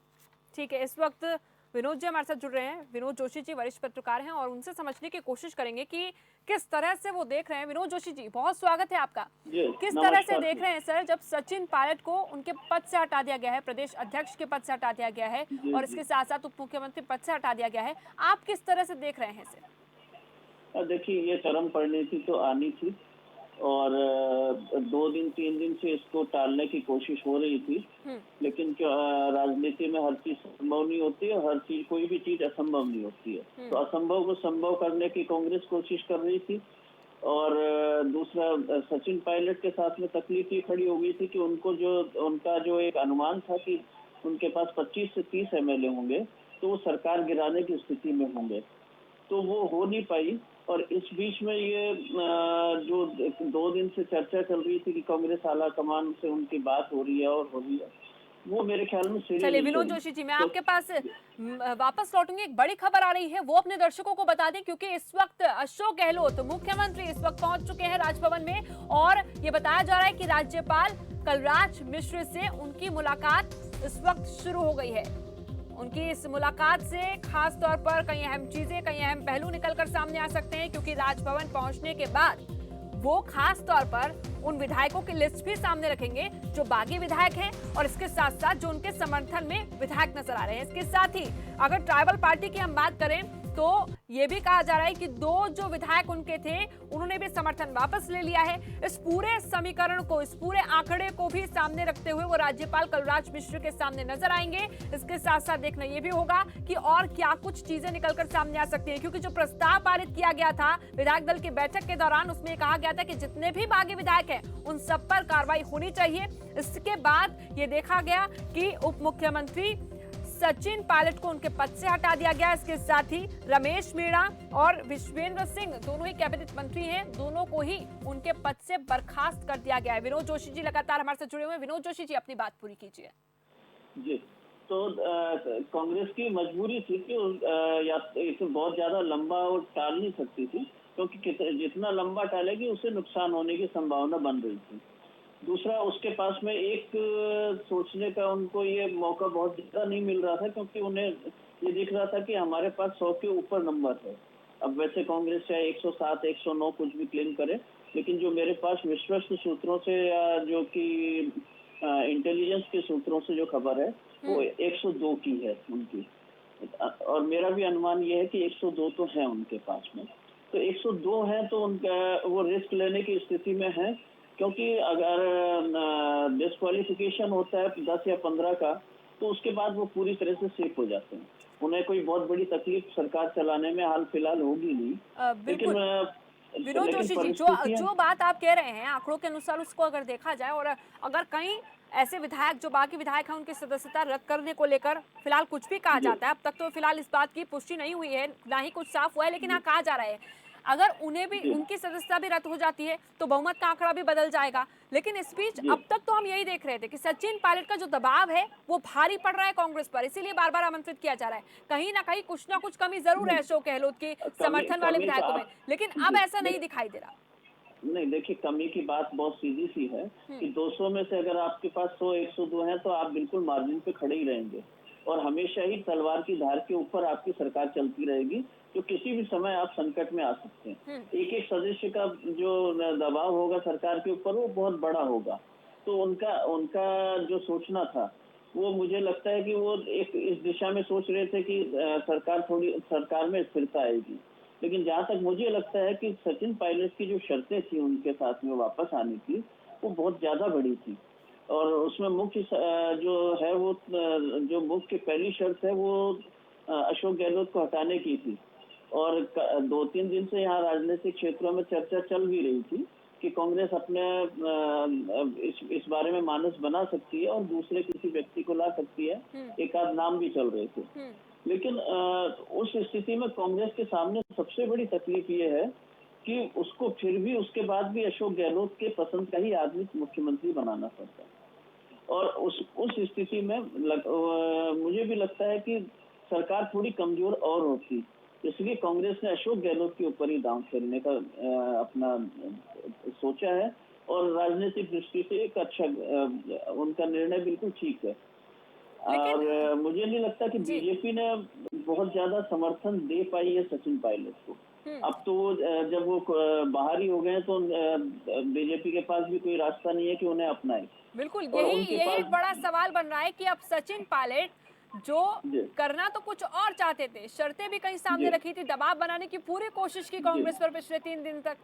ठीक है, इस वक्त विनोद जी हमारे साथ जुड़ रहे हैं। विनोद जोशी जी वरिष्ठ पत्रकार हैं, और उनसे समझने की कोशिश करेंगे कि किस तरह से वो देख रहे हैं। विनोद जोशी जी, बहुत स्वागत है आपका। किस तरह से देख रहे हैं सर, जब सचिन पायलट को उनके पद से हटा दिया गया है, प्रदेश अध्यक्ष के पद से हटा दिया गया है, और इसके साथ साथ उप मुख्यमंत्री पद से हटा दिया गया है, आप किस तरह से देख रहे हैं इसे? देखिए, ये चरम परिणति तो आनी थी, और 2-3 दिन से इसको टालने की कोशिश हो रही थी। लेकिन राजनीति में हर चीज संभव नहीं होती है, हर चीज, कोई भी चीज असंभव नहीं होती है। तो असंभव को संभव करने की कांग्रेस कोशिश कर रही थी। और दूसरा, सचिन पायलट के साथ में तकलीफ ये खड़ी हो गई थी कि उनका जो एक अनुमान था कि उनके पास 25 से 30 एमएलए होंगे तो वो सरकार गिराने की स्थिति में होंगे, तो वो हो नहीं पाई। और इस बीच में ये जो 2 दिन से चर्चा चल रही थी कि कांग्रेस आला कमान से उनकी बात हो रही है और हो रही है, वो मेरे ख्याल में चलिए विनोद जोशी जी, मैं आपके पास वापस लौटूंगी। एक बड़ी खबर आ रही है, वो अपने दर्शकों को बता दें, क्योंकि इस वक्त अशोक गहलोत मुख्यमंत्री इस वक्त पहुंच चुके हैं राजभवन में, और ये बताया जा रहा है कि राज्यपाल कलराज मिश्र से उनकी मुलाकात इस वक्त शुरू हो गई है। उनकी इस मुलाकात से खास तौर पर कई अहम चीजें, कई अहम पहलू निकलकर सामने आ सकते हैं, क्योंकि राजभवन पहुंचने के बाद वो खास तौर पर उन विधायकों की लिस्ट भी सामने रखेंगे जो बागी विधायक हैं, और इसके साथ साथ जो उनके समर्थन में विधायक नजर आ रहे हैं। इसके साथ ही अगर ट्राइबल पार्टी की हम बात करें तो ये भी कहा जा रहा है कि 2 जो विधायक उनके थे उन्होंने भी समर्थन वापस ले लिया है। इस पूरे समीकरण को, इस पूरे आंकड़े को भी सामने रखते हुए वो राज्यपाल कलराज मिश्र के सामने नजर आएंगे। इसके साथ साथ देखना ये भी होगा कि और क्या कुछ चीजें निकलकर सामने आ सकती हैं, क्योंकि जो प्रस्ताव पारित किया गया था विधायक दल की बैठक के दौरान, उसमें कहा गया था कि जितने भी बागी विधायक हैं उन सब पर कार्रवाई होनी चाहिए। इसके बाद ये देखा गया कि उप मुख्यमंत्री सचिन पायलट को उनके पद से हटा दिया गया। इसके साथ ही रमेश मीणा और विश्वेंद्र सिंह दोनों ही कैबिनेट मंत्री हैं, दोनों को ही उनके पद से बर्खास्त कर दिया गया है। विनोद जोशी जी लगातार हमारे साथ जुड़े हुए हैं। विनोद जोशी जी, अपनी बात पूरी कीजिए। जी, तो कांग्रेस की मजबूरी थी कि या इसे बहुत ज्यादा लंबा वो टाल नहीं सकती थी, क्योंकि जितना लंबा टालेगी उससे नुकसान होने की संभावना बन रही थी। दूसरा, उसके पास में एक सोचने का उनको ये मौका बहुत ज्यादा नहीं मिल रहा था, क्योंकि उन्हें ये दिख रहा था कि हमारे पास 100 के ऊपर नंबर है। अब वैसे कांग्रेस चाहे 107, 109 कुछ भी क्लेम करे, लेकिन जो मेरे पास विश्वस्त सूत्रों से या जो कि इंटेलिजेंस के सूत्रों से जो खबर है वो 102 की है उनकी, और मेरा भी अनुमान ये है कि 102 तो है उनके पास में। तो 102 है तो उनका वो रिस्क लेने की स्थिति में है, क्योंकि अगर डिस्क्वालिफिकेशन होता है 10 या 15 का, तो उसके बाद वो पूरी तरह से सेफ हो जाते हैं। उन्हें कोई बहुत बड़ी तकलीफ सरकार चलाने में हाल फिलहाल होगी नहीं। बिल्कुल विनोद जोशी जी, जो बात आप कह रहे हैं आंकड़ों के अनुसार उसको अगर देखा जाए, और अगर कहीं ऐसे विधायक जो बाकी विधायक हैं उनकी सदस्यता रद्द करने को लेकर फिलहाल कुछ भी कहा जाता है, अब तक तो फिलहाल इस बात की पुष्टि नहीं हुई है, ना ही कुछ साफ हुआ है, लेकिन हाँ कहा जा रहा है अगर उन्हें भी उनकी सदस्यता भी रद्द हो जाती है तो बहुमत का आंकड़ा भी बदल जाएगा। लेकिन इस बीच अब तक तो हम यही देख रहे थे कि सचिन पायलट का जो दबाव है वो भारी पड़ रहा है कांग्रेस पर, इसीलिए बार बार आमंत्रित किया जा रहा है। कहीं ना कहीं कुछ ना कुछ कमी जरूर है अशोक गहलोत की समर्थन वाले विधायकों में, लेकिन अब ऐसा नहीं दिखाई दे रहा। नहीं, देखिए, कमी की बात बहुत सीधी सी है कि 200 में से अगर आपके पास 100, 102 है तो आप बिल्कुल मार्जिन पे खड़े ही रहेंगे, और हमेशा ही तलवार की धार के ऊपर आपकी सरकार चलती रहेगी, तो किसी भी समय आप संकट में आ सकते हैं। एक एक सदस्य का जो दबाव होगा सरकार के ऊपर वो बहुत बड़ा होगा। तो उनका जो सोचना था वो मुझे लगता है कि वो एक इस दिशा में सोच रहे थे कि सरकार में स्थिरता आएगी। लेकिन जहाँ तक मुझे लगता है कि सचिन पायलट की जो शर्तें थी उनके साथ में वापस आने की, वो बहुत ज्यादा बड़ी थी, और उसमें मुख्य जो है वो जो मुख्य पहली शर्त है वो अशोक गहलोत को हटाने की थी। और 2-3 दिन से यहाँ राजनीतिक क्षेत्रों में चर्चा चल भी रही थी कि कांग्रेस अपने इस बारे में मानस बना सकती है और दूसरे किसी व्यक्ति को ला सकती है, एक आध नाम भी चल रहे थे। लेकिन उस स्थिति में कांग्रेस के सामने सबसे बड़ी तकलीफ ये है कि उसको फिर भी उसके बाद भी अशोक गहलोत के पसंद का ही आदमी मुख्यमंत्री बनाना पड़ता है, और उस स्थिति में मुझे भी लगता है कि सरकार थोड़ी कमजोर और होती, इसलिए कांग्रेस ने अशोक गहलोत के ऊपर ही दांव खेलने का अपना सोचा है, और राजनीतिक दृष्टि से एक अच्छा उनका निर्णय बिल्कुल ठीक है। और मुझे नहीं लगता कि बीजेपी ने बहुत ज्यादा समर्थन दे पाई है सचिन पायलट को। अब तो जब वो बाहर ही हो गए तो बीजेपी के पास भी कोई रास्ता नहीं है कि उन्हें अपनाए। बिल्कुल, यही बड़ा सवाल बन रहा है कि अब सचिन पायलट जो करना तो कुछ और चाहते थे, शर्तें भी कहीं सामने रखी थी, दबाव बनाने की पूरी कोशिश की कांग्रेस पर पिछले 3 दिन तक,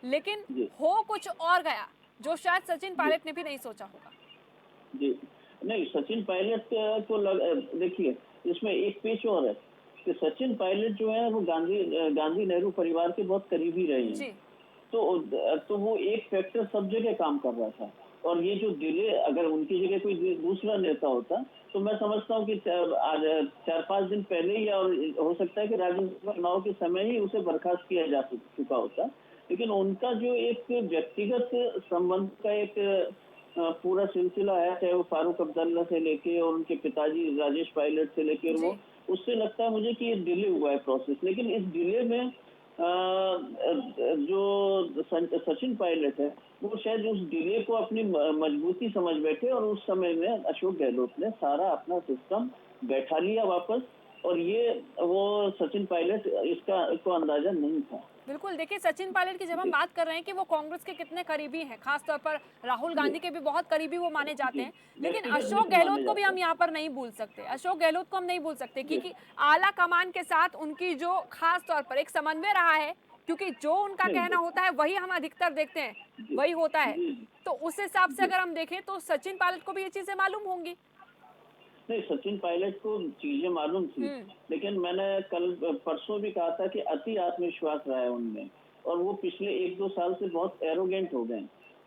लेकिन हो कुछ और गया जो शायद सचिन पायलट ने भी नहीं सोचा होगा। जी नहीं, सचिन पायलट को देखिए इसमें एक पेच और है कि सचिन पायलट जो है वो गांधी नेहरू परिवार के बहुत करीबी रहे हैं, तो वो एक फैक्टर सब जगह काम कर रहा था, और ये जो डिले अगर उनकी जगह कोई दूसरा नेता होता तो मैं समझता हूँ कि 4-5 दिन पहले ही, और हो सकता है कि राज्यसभा चुनाव के समय ही उसे बर्खास्त किया जा चुका होता। लेकिन उनका जो एक व्यक्तिगत संबंध का एक पूरा सिलसिला है, चाहे वो फारूक अब्दुल्ला से लेके और उनके पिताजी राजेश पायलट से लेके, और वो उससे लगता है मुझे कि ये डिले हुआ है प्रोसेस। लेकिन इस डिले में जो सचिन पायलट है वो शायद उस डिले को अपनी मजबूती समझ बैठे, और उस समय में अशोक गहलोत ने सारा अपना सिस्टम बैठा लिया वापस, और ये वो सचिन पायलट इसको अंदाजा नहीं था। बिल्कुल, देखिए सचिन पायलट की जब हम बात कर रहे हैं कि वो कांग्रेस के कितने करीबी हैं, खासतौर पर राहुल गांधी के भी बहुत करीबी वो माने जाते हैं, लेकिन अशोक गहलोत को भी हम यहाँ पर नहीं भूल सकते। अशोक गहलोत को हम नहीं भूल सकते क्योंकि आला कमान के साथ उनकी जो खास तौर पर एक समन्वय रहा है, क्योंकि जो उनका कहना होता है वही हम अधिकतर देखते हैं, वही होता है। तो उस हिसाब से अगर हम देखें तो सचिन पायलट को भी ये चीजें मालूम होंगी। नहीं, सचिन पायलट को चीजें मालूम थी, लेकिन मैंने कल परसों भी कहा था कि अति आत्मविश्वास रहा है उनमें, और वो पिछले 1-2 साल से बहुत एरोगेंट हो गए।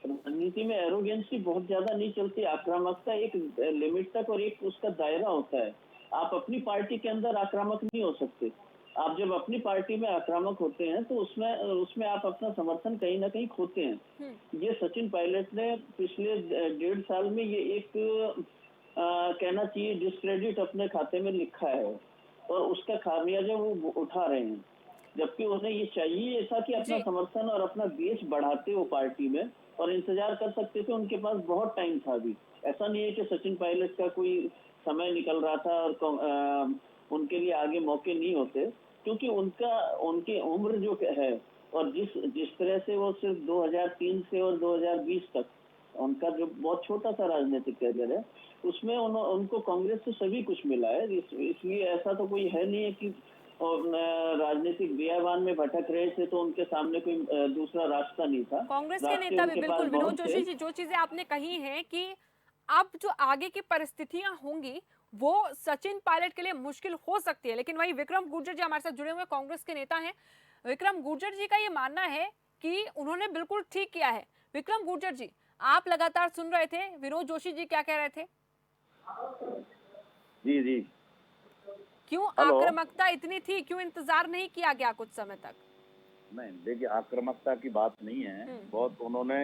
राजनीति में एरोगेंसी बहुत ज्यादा नहीं चलती, आक्रामकता एक लिमिट तक और एक उसका दायरा होता है। आप अपनी पार्टी के अंदर आक्रामक नहीं हो सकते। आप जब अपनी पार्टी में आक्रामक होते हैं तो उसमें आप अपना समर्थन कहीं ना कहीं खोते हैं। ये सचिन पायलट ने पिछले 1.5 साल में ये एक कहना चाहिए डिस्क्रेडिट अपने खाते में लिखा है और उसका खामियाजा वो उठा रहे हैं, जबकि उन्हें ये चाहिए था कि अपना समर्थन और अपना बेस बढ़ाते हो पार्टी में और इंतजार कर सकते थे। उनके पास बहुत टाइम था अभी, ऐसा नहीं है कि सचिन पायलट का कोई समय निकल रहा था और उनके लिए आगे मौके नहीं होते, क्योंकि उनकी उम्र जो है और जिस तरह से वो सिर्फ 2003 से और 2020 तक उनका जो बहुत छोटा सा राजनीतिक करियर है, उसमें उनको कांग्रेस से सभी कुछ मिला है। इसलिए ऐसा तो कोई है नहीं है कि राजनीतिक बियाबान में भटक रहे थे तो उनके सामने कोई दूसरा रास्ता नहीं था। कांग्रेस के नेता भी बिल्कुल, विनोद जोशी जी, जो चीजें आपने कही हैं कि अब जो आगे की परिस्थितियां होंगी वो सचिन पायलट के लिए मुश्किल हो सकती है, लेकिन वही विक्रम गुर्जर जी हमारे साथ जुड़े हुए कांग्रेस के नेता हैं। विक्रम गुर्जर जी का ये मानना है कि उन्होंने बिल्कुल ठीक किया है। विक्रम गुर्जर जी, आप लगातार सुन रहे थे विनोद जोशी जी क्या कह रहे थे? जी जी, क्यों आक्रामकता इतनी थी, क्यों इंतजार नहीं किया गया कुछ समय तक? नहीं देखिए, आक्रामकता की बात नहीं है। बहुत उन्होंने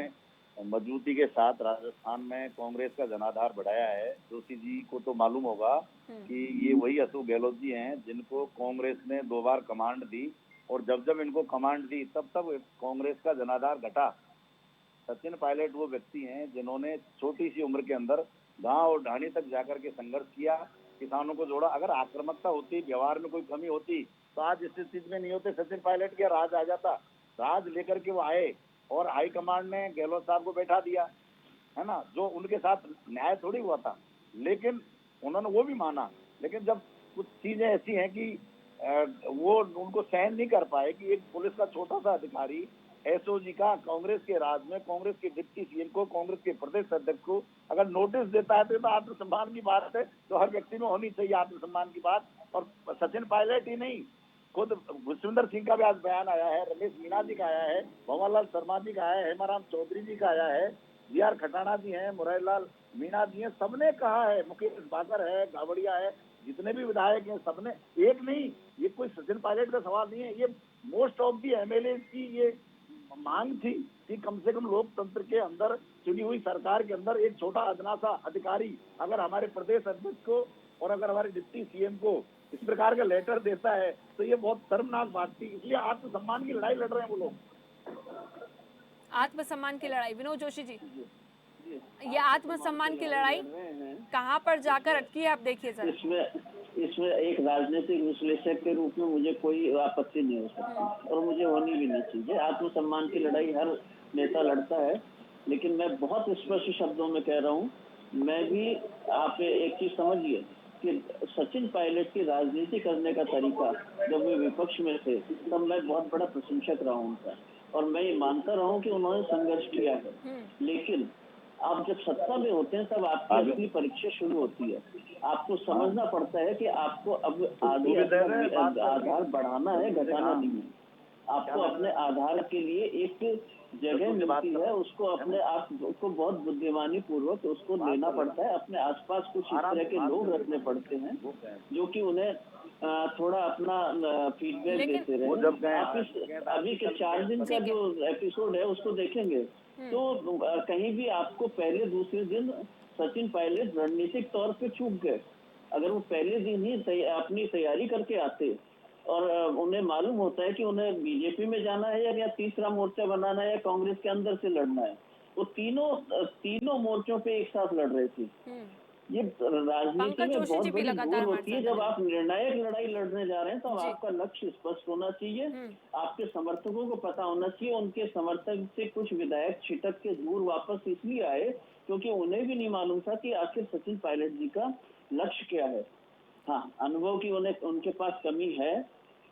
मजबूती के साथ राजस्थान में कांग्रेस का जनाधार बढ़ाया है। जोशी जी को तो मालूम होगा कि ये वही अशोक गहलोत जी हैं जिनको कांग्रेस ने 2 बार कमांड दी, और जब जब इनको कमांड दी तब तब कांग्रेस का जनाधार घटा। सचिन पायलट वो व्यक्ति हैं जिन्होंने छोटी सी उम्र के अंदर गांव और ढाणी तक जाकर के संघर्ष किया, किसानों को जोड़ा। अगर आक्रामकता होती, व्यवहार में कोई कमी होती तो आज इस स्थिति में नहीं होते। सचिन पायलट का राज आ जाता। राज लेकर के वो आए और हाईकमांड ने गहलोत साहब को बैठा दिया, है ना, जो उनके साथ न्याय थोड़ी हुआ था, लेकिन उन्होंने वो भी माना। लेकिन जब कुछ चीजें ऐसी हैं कि वो उनको सहन नहीं कर पाए कि एक पुलिस का छोटा सा अधिकारी एसओजी का कांग्रेस के राज में कांग्रेस के डिप्टी सीएम को, कांग्रेस के प्रदेश अध्यक्ष को अगर नोटिस देता है तो आत्मसम्मान की बात है, तो हर व्यक्ति में होनी चाहिए आत्मसम्मान की बात। और सचिन पायलट ही नहीं, खुद भूपेंद्र सिंह का भी आज बयान आया है, रमेश मीणा जी का आया है, भंवरलाल शर्मा जी का आया है, हेमाराम चौधरी जी का आया है, जीआर खटाना जी हैं, मुरारीलाल मीणा जी हैं, सबने कहा है, मुकेश बाकर है, गावड़िया है, जितने भी विधायक हैं सबने, एक नहीं, ये कोई सचिन पायलट का सवाल नहीं है, ये मोस्ट ऑफ दी एमएलए की ये मांग थी कि कम से कम लोकतंत्र के अंदर, चुनी हुई सरकार के अंदर एक छोटा अदना सा अधिकारी अगर हमारे प्रदेश अध्यक्ष को और अगर हमारे डिप्टी सीएम को इस प्रकार का लेटर देता है तो ये बहुत शर्मनाक बात थी। इसलिए आत्मसम्मान की लड़ाई लड़ रहे हैं वो लोग। आत्मसम्मान की लड़ाई, विनोद जोशी जी, ये आत्मसम्मान की लड़ाई कहाँ पर जाकर अटकी है, आप देखिए जरा। इसमें एक राजनीतिक विश्लेषक के रूप में मुझे कोई आपत्ति नहीं हो सकती और मुझे होनी भी नहीं चाहिए। आत्मसम्मान की लड़ाई हर नेता लड़ता है, लेकिन मैं बहुत स्पष्ट शब्दों में कह रहा हूँ, मैं भी, आप एक चीज समझिए कि सचिन पायलट की राजनीति करने का तरीका, जब वे विपक्ष में थे तब मैं बहुत बड़ा प्रशंसक रहा हूँ उनका, और मैं ये मानता रहा हूँ कि उन्होंने संघर्ष किया है। लेकिन आप जब सत्ता में होते हैं तब आपकी अपनी परीक्षा शुरू होती है। आपको समझना पड़ता है कि आपको अब आगे आधार बढ़ाना है, घटाना नहीं है। आपको अपने आधार के लिए एक जगह मिलती है, उसको अपने आप को बहुत बुद्धिमानी पूर्वक उसको लेना पड़ता है। अपने आसपास कुछ इस तरह के लोग रखने पड़ते हैं जो कि उन्हें थोड़ा अपना फीडबैक देते रहे। आप अभी के 4 दिन का जो एपिसोड है उसको देखेंगे तो कहीं भी आपको पहले दूसरे दिन सचिन पायलट रणनीतिक तौर पे चूक गए। अगर वो पहले दिन ही अपनी तैयारी करके आते और उन्हें मालूम होता है कि उन्हें बीजेपी में जाना है या तीसरा मोर्चा बनाना है या कांग्रेस के अंदर से लड़ना है, वो तीनों मोर्चों पे एक साथ लड़ रहे थे। ये राजनीति में बहुत बड़ी भूल होती है। जब आप निर्णायक लड़ाई लड़ने जा रहे हैं तो आपका लक्ष्य स्पष्ट होना चाहिए, आपके समर्थकों को पता होना चाहिए। उनके समर्थक से कुछ विधायक छिटक के दूर वापस इसलिए आए क्योंकि उन्हें भी नहीं मालूम था कि आखिर सचिन पायलट जी का लक्ष्य क्या है। हाँ, अनुभव की उनके पास कमी है,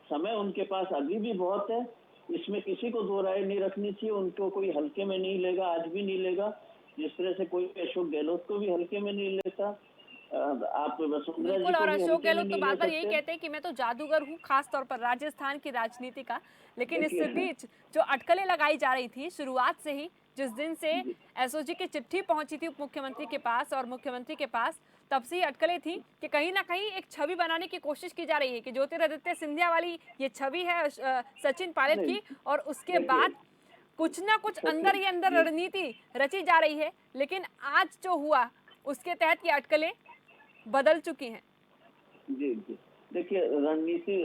समय उनके पास अभी भी बहुत है, इसमें किसी को दो राय नहीं रखनी चाहिए। उनको कोई हल्के में नहीं लेगा, आज भी नहीं लेगा, जिस तरह से कोई अशोक गहलोत को भी हल्के में नहीं लेता। आप बिल्कुल, और अशोक गहलोत तो बार बार यही कहते हैं कि मैं तो जादूगर हूँ, खास तौर पर राजस्थान की राजनीति का। लेकिन इस बीच जो अटकलें लगाई जा रही थी शुरुआत से ही, जिस दिन से एसओजी की चिट्ठी पहुंची थी उप मुख्यमंत्री के पास और मुख्यमंत्री के पास, तब से ही अटकलें थी कि कहीं ना कहीं एक छवि बनाने की कोशिश की जा रही है कि ज्योतिरादित्य सिंधिया वाली ये छवि है सचिन पायलट की, और उसके बाद कुछ ना कुछ अंदर ही अंदर रणनीति रची जा रही है। लेकिन आज जो हुआ उसके तहत ये अटकलें बदल चुकी हैं। जी जी, देखिए रणनीति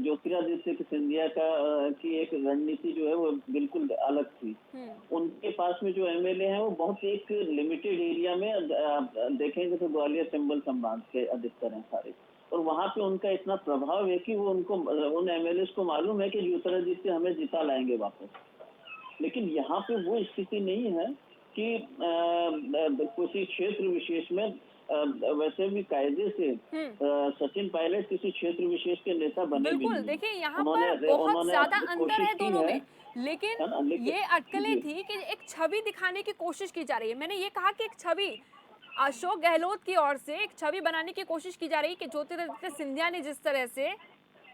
ज्योतिरादित्य सिंधिया की एक रणनीति जो है वो बिल्कुल अलग थी। उनके पास में जो एमएलए हैं वो बहुत एक लिमिटेड एरिया में देखेंगे तो ग्वालियर चंबल संभाग के अधिकतर हैं सारे, और वहां पे उनका इतना प्रभाव है कि वो उन एमएलए को मालूम है कि ज्योतिरादित्य हमें जिता लाएंगे वापस। लेकिन यहाँ पे वो स्थिति नहीं है कि किसी क्षेत्र विशेष में वैसे भी कायदे से सचिन पायलट किसी क्षेत्र विशेष के नेता बने भी बिल्कुल, देखिए यहाँ पर बहुत ज्यादा अंतर है दोनों में, लेकिन ये अटकलें थी कि एक छवि दिखाने की कोशिश की जा रही है। मैंने ये कहा कि एक छवि अशोक गहलोत की ओर से एक छवि बनाने की कोशिश की जा रही है कि ज्योतिरादित्य सिंधिया ने जिस तरह से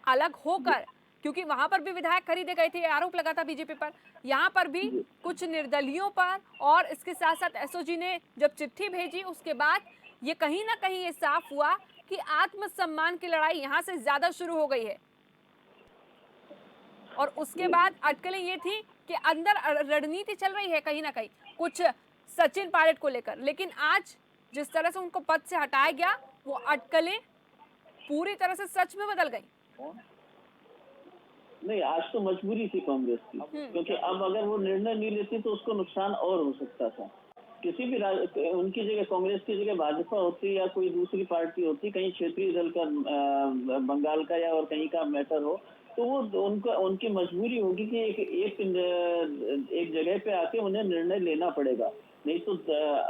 अलग होकर, क्योंकि वहां पर भी विधायक खरीदे गए थे, आरोप लगा था बीजेपी पर, यहाँ पर भी कुछ निर्दलियों पर, और इसके साथ साथ एसओजी ने जब चिट्ठी भेजी उसके बाद ये कहीं ना कहीं ये साफ हुआ कि आत्मसम्मान की लड़ाई यहाँ से ज्यादा शुरू हो गई है। और उसके बाद अटकलें ये थी कि अंदर रणनीति चल रही है कहीं ना कहीं कुछ सचिन पायलट को लेकर, लेकिन आज जिस तरह से उनको पद से हटाया गया वो अटकलें पूरी तरह से सच में बदल गई। नहीं, आज तो मजबूरी थी कांग्रेस की, क्योंकि अब अगर वो निर्णय नहीं लेती तो उसको नुकसान और हो सकता था। किसी भी उनकी जगह, कांग्रेस की जगह भाजपा होती या कोई दूसरी पार्टी होती, कहीं क्षेत्रीय दल का बंगाल का या और कहीं का मैटर हो, तो वो उनकी मजबूरी होगी कि एक जगह पे आके उन्हें निर्णय लेना पड़ेगा। नहीं तो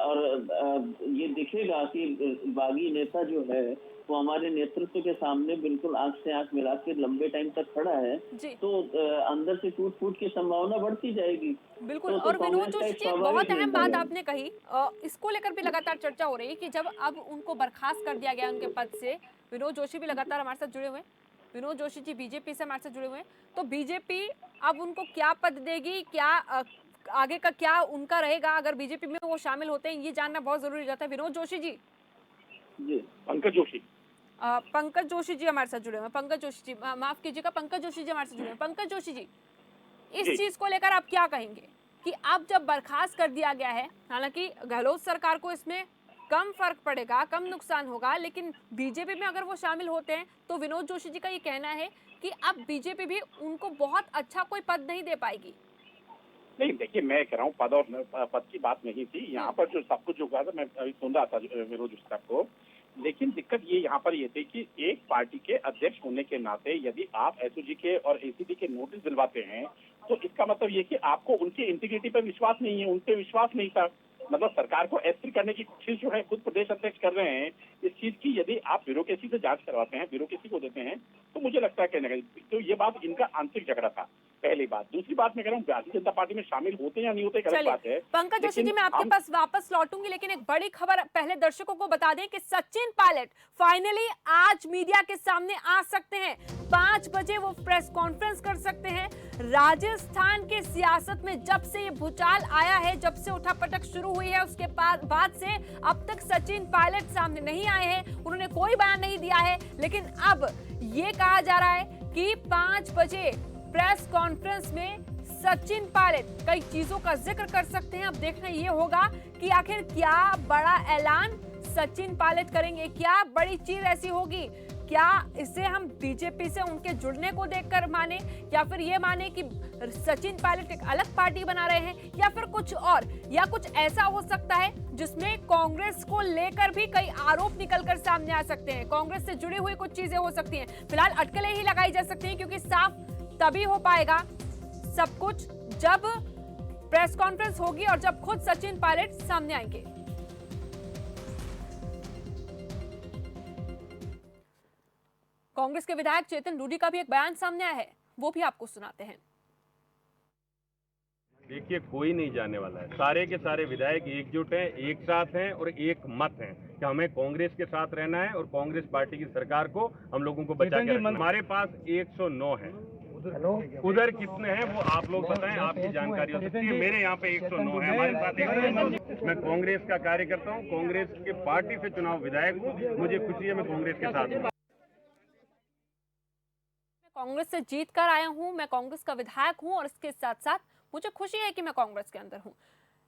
और ये दिखेगा कि बागी नेता जो है वो हमारे नेतृत्व के सामने बिल्कुल आंख से आंख मिला के लंबे टाइम तक खड़ा है, तो अंदर से टूट फूट की संभावना बढ़ती जाएगी। बिल्कुल। और विनोद जोशी जी, बहुत अहम बात आपने कही, इसको लेकर भी लगातार चर्चा हो रही है कि जब अब उनको बर्खास्त कर दिया गया उनके पद से, विनोद जोशी भी लगातार हमारे साथ जुड़े हुए हैं, विनोद जोशी जी बीजेपी से हमारे साथ जुड़े हुए हैं, तो बीजेपी अब उनको क्या पद देगी, क्या आगे का क्या उनका रहेगा अगर बीजेपी में वो शामिल होते हैं, ये जानना बहुत जरूरी रहता है। विनोद जोशी जी। पंकज जोशी जी हमारे साथ जुड़े हुए हैं। पंकज जोशी जी, माफ कीजिएगा, पंकज जोशी जी हमारे साथ जुड़े हैं। पंकज जोशी जी, इस चीज को लेकर आप क्या कहेंगे कि अब जब बर्खास्त कर दिया गया है, हालांकि गहलोत सरकार को इसमें कम फर्क पड़ेगा, कम नुकसान होगा, लेकिन बीजेपी में अगर वो शामिल होते हैं तो विनोद जोशी जी का ये कहना है कि अब बीजेपी भी उनको बहुत अच्छा कोई पद नहीं दे पाएगी। नहीं, देखिए मैं कह रहा हूँ पद और पद की बात नहीं थी यहाँ पर, जो सब कुछ जो हुआ था मैं अभी सुन रहा था विनोद जोशी साहब को, लेकिन दिक्कत ये यहाँ पर ये थी कि एक पार्टी के अध्यक्ष होने के नाते यदि आप एसओजी के और एसीबी के नोटिस दिलवाते हैं तो इसका मतलब ये कि आपको उनकी इंटीग्रिटी पर विश्वास नहीं है, उन पर विश्वास नहीं था। मतलब सरकार को अस्थिर करने की कोशिश जो है खुद प्रदेश अध्यक्ष कर रहे हैं इस चीज की। यदि आप ब्यूरोक्रेसी से जांच करवाते हैं, ब्यूरोक्रेसी को देते हैं, तो मुझे लगता है कहने का तो ये बात इनका आंतरिक झगड़ा था, पहली बात। दूसरी बात मैं कह रहा हूँ भारतीय जनता पार्टी में शामिल होते या नहीं होते गलत बात है। पंकज जोशी जी, मैं आपके पास वापस लौटूंगी, लेकिन एक बड़ी खबर पहले दर्शकों को बता दें कि सचिन पायलट फाइनली आज मीडिया के सामने आ सकते हैं। 5 बजे वो प्रेस कॉन्फ्रेंस कर सकते हैं। राजस्थान के सियासत में जब से ये भूचाल आया है, जब से उठापटक शुरू हुई है, उसके बाद से अब तक सचिन पायलट सामने नहीं आए हैं, उन्होंने कोई बयान नहीं दिया है, लेकिन अब ये कहा जा रहा है कि 5 बजे प्रेस कॉन्फ्रेंस में सचिन पायलट कई चीजों का जिक्र कर सकते हैं। अब देखना ये होगा कि आखिर क्या बड़ा ऐलान सचिन पायलट करेंगे, क्या बड़ी चीज ऐसी होगी, क्या इसे हम बीजेपी से उनके जुड़ने को देखकर माने, या फिर ये माने कि सचिन पायलट एक अलग पार्टी बना रहे हैं, या फिर कुछ और, या कुछ ऐसा हो सकता है जिसमें कांग्रेस को लेकर भी कई आरोप निकलकर सामने आ सकते हैं, कांग्रेस से जुड़ी हुई कुछ चीजें हो सकती हैं। फिलहाल अटकलें ही लगाई जा सकती हैं, क्योंकि साफ तभी हो पाएगा सब कुछ जब प्रेस कॉन्फ्रेंस होगी और जब खुद सचिन पायलट सामने आएंगे। कांग्रेस के विधायक चेतन रूडी का भी एक बयान सामने आया है, वो भी आपको सुनाते हैं। देखिए, कोई नहीं जाने वाला है, सारे के सारे विधायक एकजुट हैं, एक साथ हैं और एक मत हैं कि हमें कांग्रेस के साथ रहना है और कांग्रेस पार्टी की सरकार को हम लोगों को बचा के रखना है। हमारे पास 109 है, उधर कितने हैं वो आप लोग बताएं, आपकी जानकारी हो सकती है। मेरे यहाँ पे 109 है, हमारे साथ 109। मैं कांग्रेस का कार्यकर्ता हूँ, कांग्रेस के पार्टी से चुनाव विधायक हूँ, मुझे खुशी है मैं कांग्रेस के साथ हूँ। कांग्रेस से जीत कर आया हूं, मैं कांग्रेस का विधायक हूं और इसके साथ साथ मुझे खुशी है कि मैं कांग्रेस के अंदर हूं।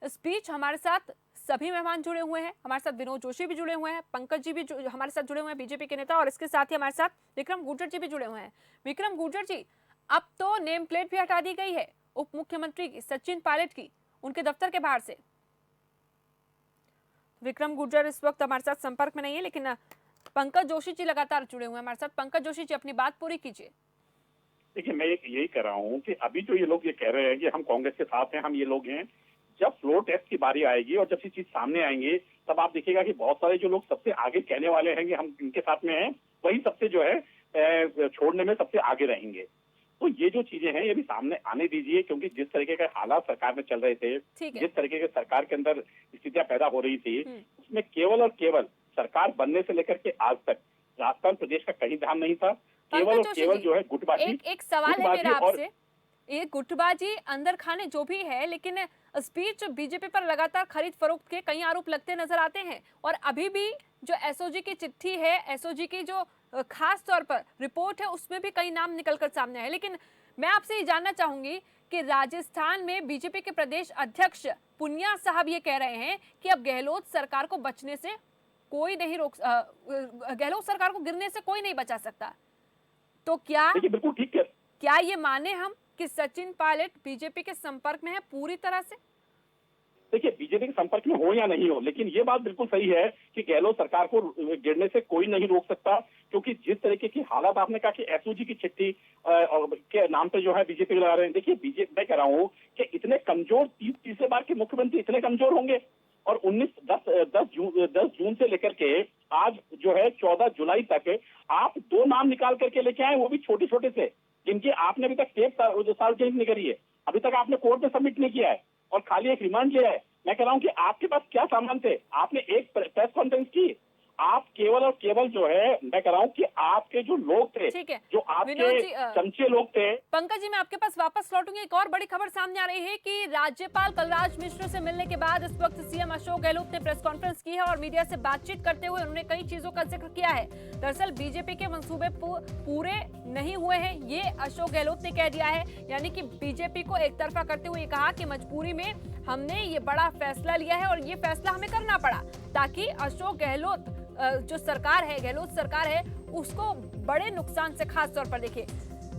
इस बीच हमारे साथ सभी मेहमान जुड़े हुए हैं। हमारे साथ विनोद जोशी भी जुड़े हुए हैं, पंकज जी भी हमारे साथ जुड़े हुए हैं, बीजेपी के नेता, और इसके साथ ही हमारे साथ विक्रम गुर्जर जी भी जुड़े हुए हैं। विक्रम गुर्जर जी, अब तो नेम प्लेट भी हटा दी गई है उप मुख्यमंत्री की, सचिन पायलट की, उनके दफ्तर के बाहर से। विक्रम गुर्जर इस वक्त हमारे साथ संपर्क में नहीं है, लेकिन पंकज जोशी जी लगातार जुड़े हुए हैं हमारे साथ। पंकज जोशी जी, अपनी बात पूरी कीजिए। देखिए, मैं यही कह रहा हूँ कि अभी जो ये लोग ये कह रहे हैं कि हम कांग्रेस के साथ हैं, हम ये लोग हैं, जब फ्लोर टेस्ट की बारी आएगी और जब ये चीज सामने आएंगे, तब आप देखिएगा कि बहुत सारे जो लोग सबसे आगे कहने वाले हैं कि हम इनके साथ में हैं, वही सबसे जो है छोड़ने में सबसे आगे रहेंगे। तो ये जो चीजें हैं ये भी सामने आने दीजिए, क्योंकि जिस तरीके के हालात सरकार में चल रहे थे, जिस तरीके के सरकार के अंदर स्थितियां पैदा हो रही थी, उसमें केवल और केवल सरकार बनने से लेकर के आज तक राजस्थान प्रदेश का कहीं ध्यान नहीं था। केवल और केवल जो है गुटबाजी। एक सवाल है मेरा आपसे, ये गुटबाजी अंदर खाने जो भी है, लेकिन इस बीच बीजेपी पर लगातार खरीद फरोख्त के कई आरोप लगते नजर आते हैं, और अभी भी जो एसओजी की चिट्ठी है, एसओजी की जो खास तौर पर रिपोर्ट है, उसमें भी कई नाम निकलकर सामने आए। लेकिन मैं आपसे ये जानना चाहूंगी कि राजस्थान में बीजेपी के प्रदेश अध्यक्ष पुनिया साहब ये कह रहे हैं कि अब गहलोत सरकार को बचने से कोई नहीं गहलोत सरकार को गिरने से कोई नहीं बचा सकता। तो क्या बिल्कुल ठीक है, क्या ये माने हम कि सचिन पायलट बीजेपी के संपर्क में है पूरी तरह से? देखिए, बीजेपी के संपर्क में हो या नहीं हो, लेकिन ये बात बिल्कुल सही है कि गहलोत सरकार को गिरने से कोई नहीं रोक सकता, क्योंकि जिस तरीके की हालात आपने कहा कि एसओजी की चिट्ठी के नाम पे जो है बीजेपी लगा रहे हैं। देखिए, बीजेपी, मैं कह रहा हूँ कि इतने कमजोर तीसरे बार के मुख्यमंत्री इतने कमजोर होंगे, और 10 जून से लेकर के आज जो है 14 जुलाई तक आप 2 नाम निकाल करके लेके आए, वो भी छोटे छोटे से, जिनकी आपने अभी तक टेप सार्वजनिक नहीं करी है, अभी तक आपने कोर्ट में सबमिट नहीं किया है, और खाली एक रिमांड लिया है। मैं कह रहा हूं कि आपके पास क्या सामान थे? आपने एक प्रेस कॉन्फ्रेंस की, आप केवल और केवल जो है, मैं कह रहा हूं कि आपके जो लोग थे, जो आपके चमचे लोग थे। पंकज जी, मैं आपके पास वापस लौटूंगी। एक और बड़ी खबर सामने आ रही है कि राज्यपाल कलराज मिश्र से मिलने के बाद इस वक्त सीएम अशोक गहलोत ने प्रेस कॉन्फ्रेंस की है, और मीडिया से बातचीत करते हुए उन्होंने कई चीजों का जिक्र किया है। दरअसल बीजेपी के मंसूबे पूरे नहीं हुए हैं, ये अशोक गहलोत ने कह दिया है। यानी कि बीजेपी को एक तरफा करते हुए कहा कि मजबूरी में हमने ये बड़ा फैसला लिया है, और ये फैसला हमें करना पड़ा ताकि अशोक गहलोत जो सरकार है, गहलोत सरकार है, उसको बड़े नुकसान से खास तौर पर देखिए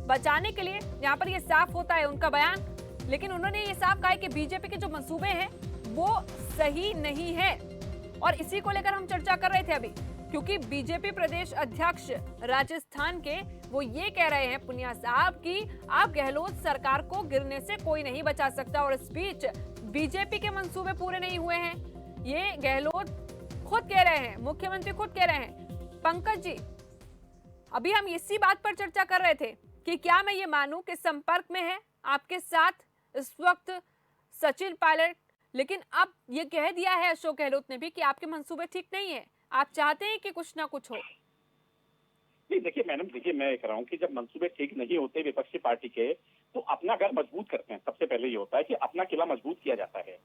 बचाने के लिए यहाँ पर ये साफ होता है उनका बयान। लेकिन उन्होंने ये साफ कहा है कि बीजेपी के जो मंसूबे हैं वो सही नहीं है, और इसी को लेकर हम चर्चा कर रहे थे अभी, क्योंकि बीजेपी प्रदेश अध्यक्ष राजस्थान के वो ये कह रहे हैं पुनिया साहब कि आप गहलोत सरकार को गिरने से कोई नहीं बचा सकता, और इस बीच बीजेपी के मंसूबे पूरे नहीं हुए हैं, ये गहलोत खुद कह रहे हैं, मुख्यमंत्री खुद कह रहे हैं। पंकज जी, अभी हम इसी बात पर चर्चा कर रहे थे कि क्या मैं ये मानूं कि संपर्क में है आपके साथ इस वक्त सचिन पायलट, लेकिन अब ये कह दिया है अशोक गहलोत ने भी कि आपके मंसूबे ठीक नहीं है, आप चाहते हैं कि कुछ ना कुछ हो। नहीं, देखिए मैडम, देखिए मैं कह रहा हूँ कि जब मंसूबे ठीक नहीं होते विपक्षी पार्टी के, तो अपना घर मजबूत करते हैं। सबसे पहले ये होता है कि अपना किला मजबूत किया जाता है,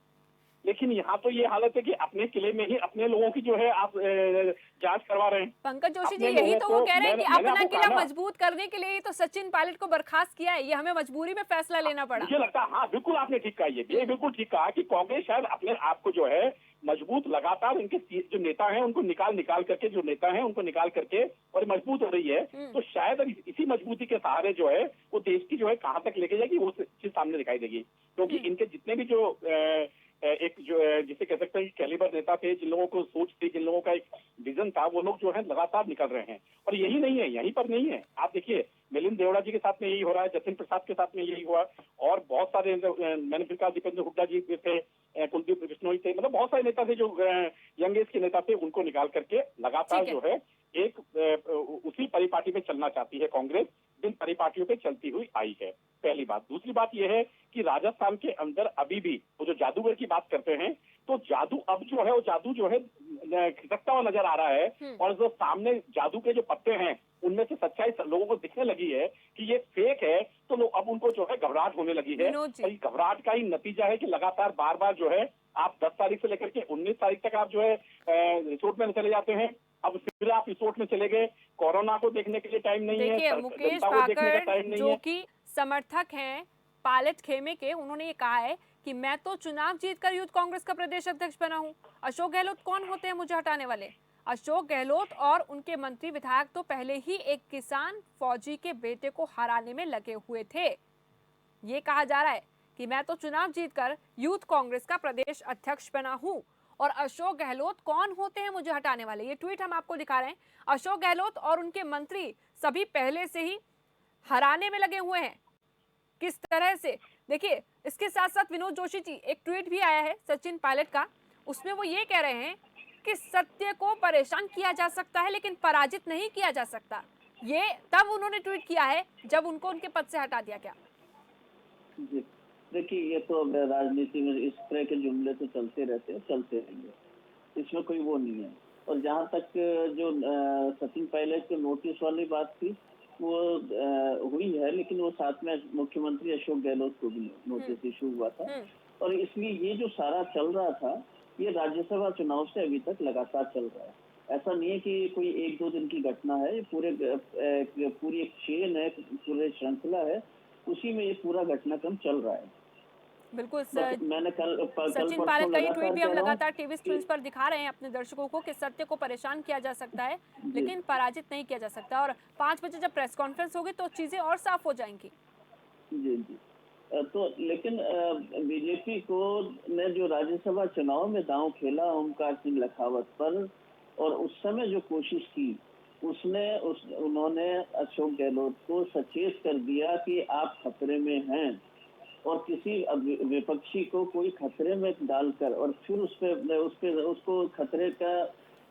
लेकिन यहाँ तो ये हालत है कि अपने किले में ही अपने लोगों की जो है आप जांच करवा रहे हैं। पंकज जोशी जी, यही तो वो कह रहे हैं कि अपना किला मजबूत करने के लिए तो सचिन पायलट को बर्खास्त किया है, ये हमें मजबूरी में फैसला लेना पड़ा। मुझे लगता है, हाँ बिल्कुल आपने ठीक कहा, ये बिल्कुल ठीक कहा कि कांग्रेस शायद अपने आप को जो है मजबूत, लगातार इनके जो नेता हैं उनको निकाल करके, जो नेता हैं उनको निकाल करके और मजबूत हो रही है। तो शायद इसी मजबूती के सहारे जो है वो देश की जो है कहाँ तक लेके जाएगी, वो चीज सामने दिखाई देगी। क्योंकि इनके जितने भी जो एक जो जिसे कह सकते हैं कैलिबर नेता थे, जिन लोगों को सोच थी, जिन लोगों का एक विजन था, वो लोग जो है लगातार निकल रहे हैं। और यही नहीं है, यहीं पर नहीं है, आप देखिए मिलिंद देवड़ा जी के साथ में यही हो रहा है, जतिन प्रसाद के साथ में यही हुआ, और बहुत सारे, मैंने फिर कहा दीपेंद्र हुड्डा जी थे, कुलदीप बिश्नोई थे, मतलब बहुत सारे नेता थे जो यंग एज के नेता थे, उनको निकाल करके लगातार जो है एक उसी परिपाटी में चलना चाहती है कांग्रेस, जिन परिपाटियों पे चलती हुई आई है। पहली बात। दूसरी बात यह है कि राजस्थान के अंदर अभी भी वो जो जादूगर की बात करते हैं, तो जादू अब जो है वो जादू जो है खिसकता हुआ नजर आ रहा है, और जो सामने जादू के जो पत्ते हैं उनमें से सच्चाई लोगों को दिखने लगी है कि ये फेक है, तो लोग अब उनको जो है घबराहट होने लगी है। और घबराहट का ही नतीजा है कि लगातार बार बार जो है आप 10 तारीख से लेकर के 19 तारीख तक आप जो है रिसोर्ट में चले जाते हैं। अब फिर आप रिसोर्ट में चले गए, कोरोना को देखने के लिए टाइम नहीं है, मुकेश भाकर जो कि समर्थक हैं पायलट खेमे के, उन्होंने ये कहा है कि मैं तो चुनाव जीतकर यूथ कांग्रेस का प्रदेश अध्यक्ष बना हूं। अशोक गहलोत कौन होते हैं मुझे हटाने वाले? अशोक गहलोत और उनके मंत्री विधायक तो पहले ही एक किसान फौजी के बेटे को हराने में लगे हुए थे। ये कहा जा रहा है कि मैं तो चुनाव जीतकर यूथ कांग्रेस का प्रदेश अध्यक्ष बना हूं और अशोक गहलोत कौन होते हैं मुझे हटाने वाले? ये ट्वीट हम आपको दिखा रहे हैं। अशोक गहलोत और उनके मंत्री सभी पहले से ही हराने में लगे हुए हैं। किस तरह से देखिए, इसके साथ साथ विनोद जोशी जी एक ट्वीट भी आया है सचिन पायलट का, उसमें वो ये कह रहे हैं कि सत्य को परेशान किया जा सकता है लेकिन पराजित नहीं किया जा सकता। ये तब उन्होंने ट्वीट किया है जब उनको उनके पद से हटा दिया गया। जी देखिए, ये तो राजनीति में इस तरह के जुमले तो चलते रहते हैं, चलते रहेंगे, इसमें कोई वो नहीं है। और जहाँ तक जो सचिन पायलट के नोटिस वाली बात थी वो हुई है, लेकिन वो साथ में मुख्यमंत्री अशोक गहलोत को भी नोटिस इशू हुआ था। और इसलिए ये जो सारा चल रहा था ये राज्यसभा चुनाव से अभी तक लगातार चल रहा है। ऐसा नहीं है कि कोई एक दो दिन की घटना है, ये पूरी एक चेन है, पूरे श्रृंखला है, उसी में ये पूरा घटनाक्रम चल रहा है। बिल्कुल मैंने सचिन पायलट का ये ट्वीट भी हम लगातार टीवी स्क्रीन पर दिखा रहे हैं अपने दर्शकों को कि सत्य को परेशान किया जा सकता है लेकिन पराजित नहीं किया जा सकता। और 5 बजे जब प्रेस कॉन्फ्रेंस होगी तो चीजें और साफ हो जाएंगी। जी जी। तो लेकिन बीजेपी को ने जो राज्यसभा चुनाव में दांव खेला ओमकार सिंह लखावत पर, और उस समय जो कोशिश की उन्होंने अशोक गहलोत को सचेत कर दिया कि आप खतरे में हैं, और किसी विपक्षी को कोई खतरे में डालकर और फिर उसको खतरे का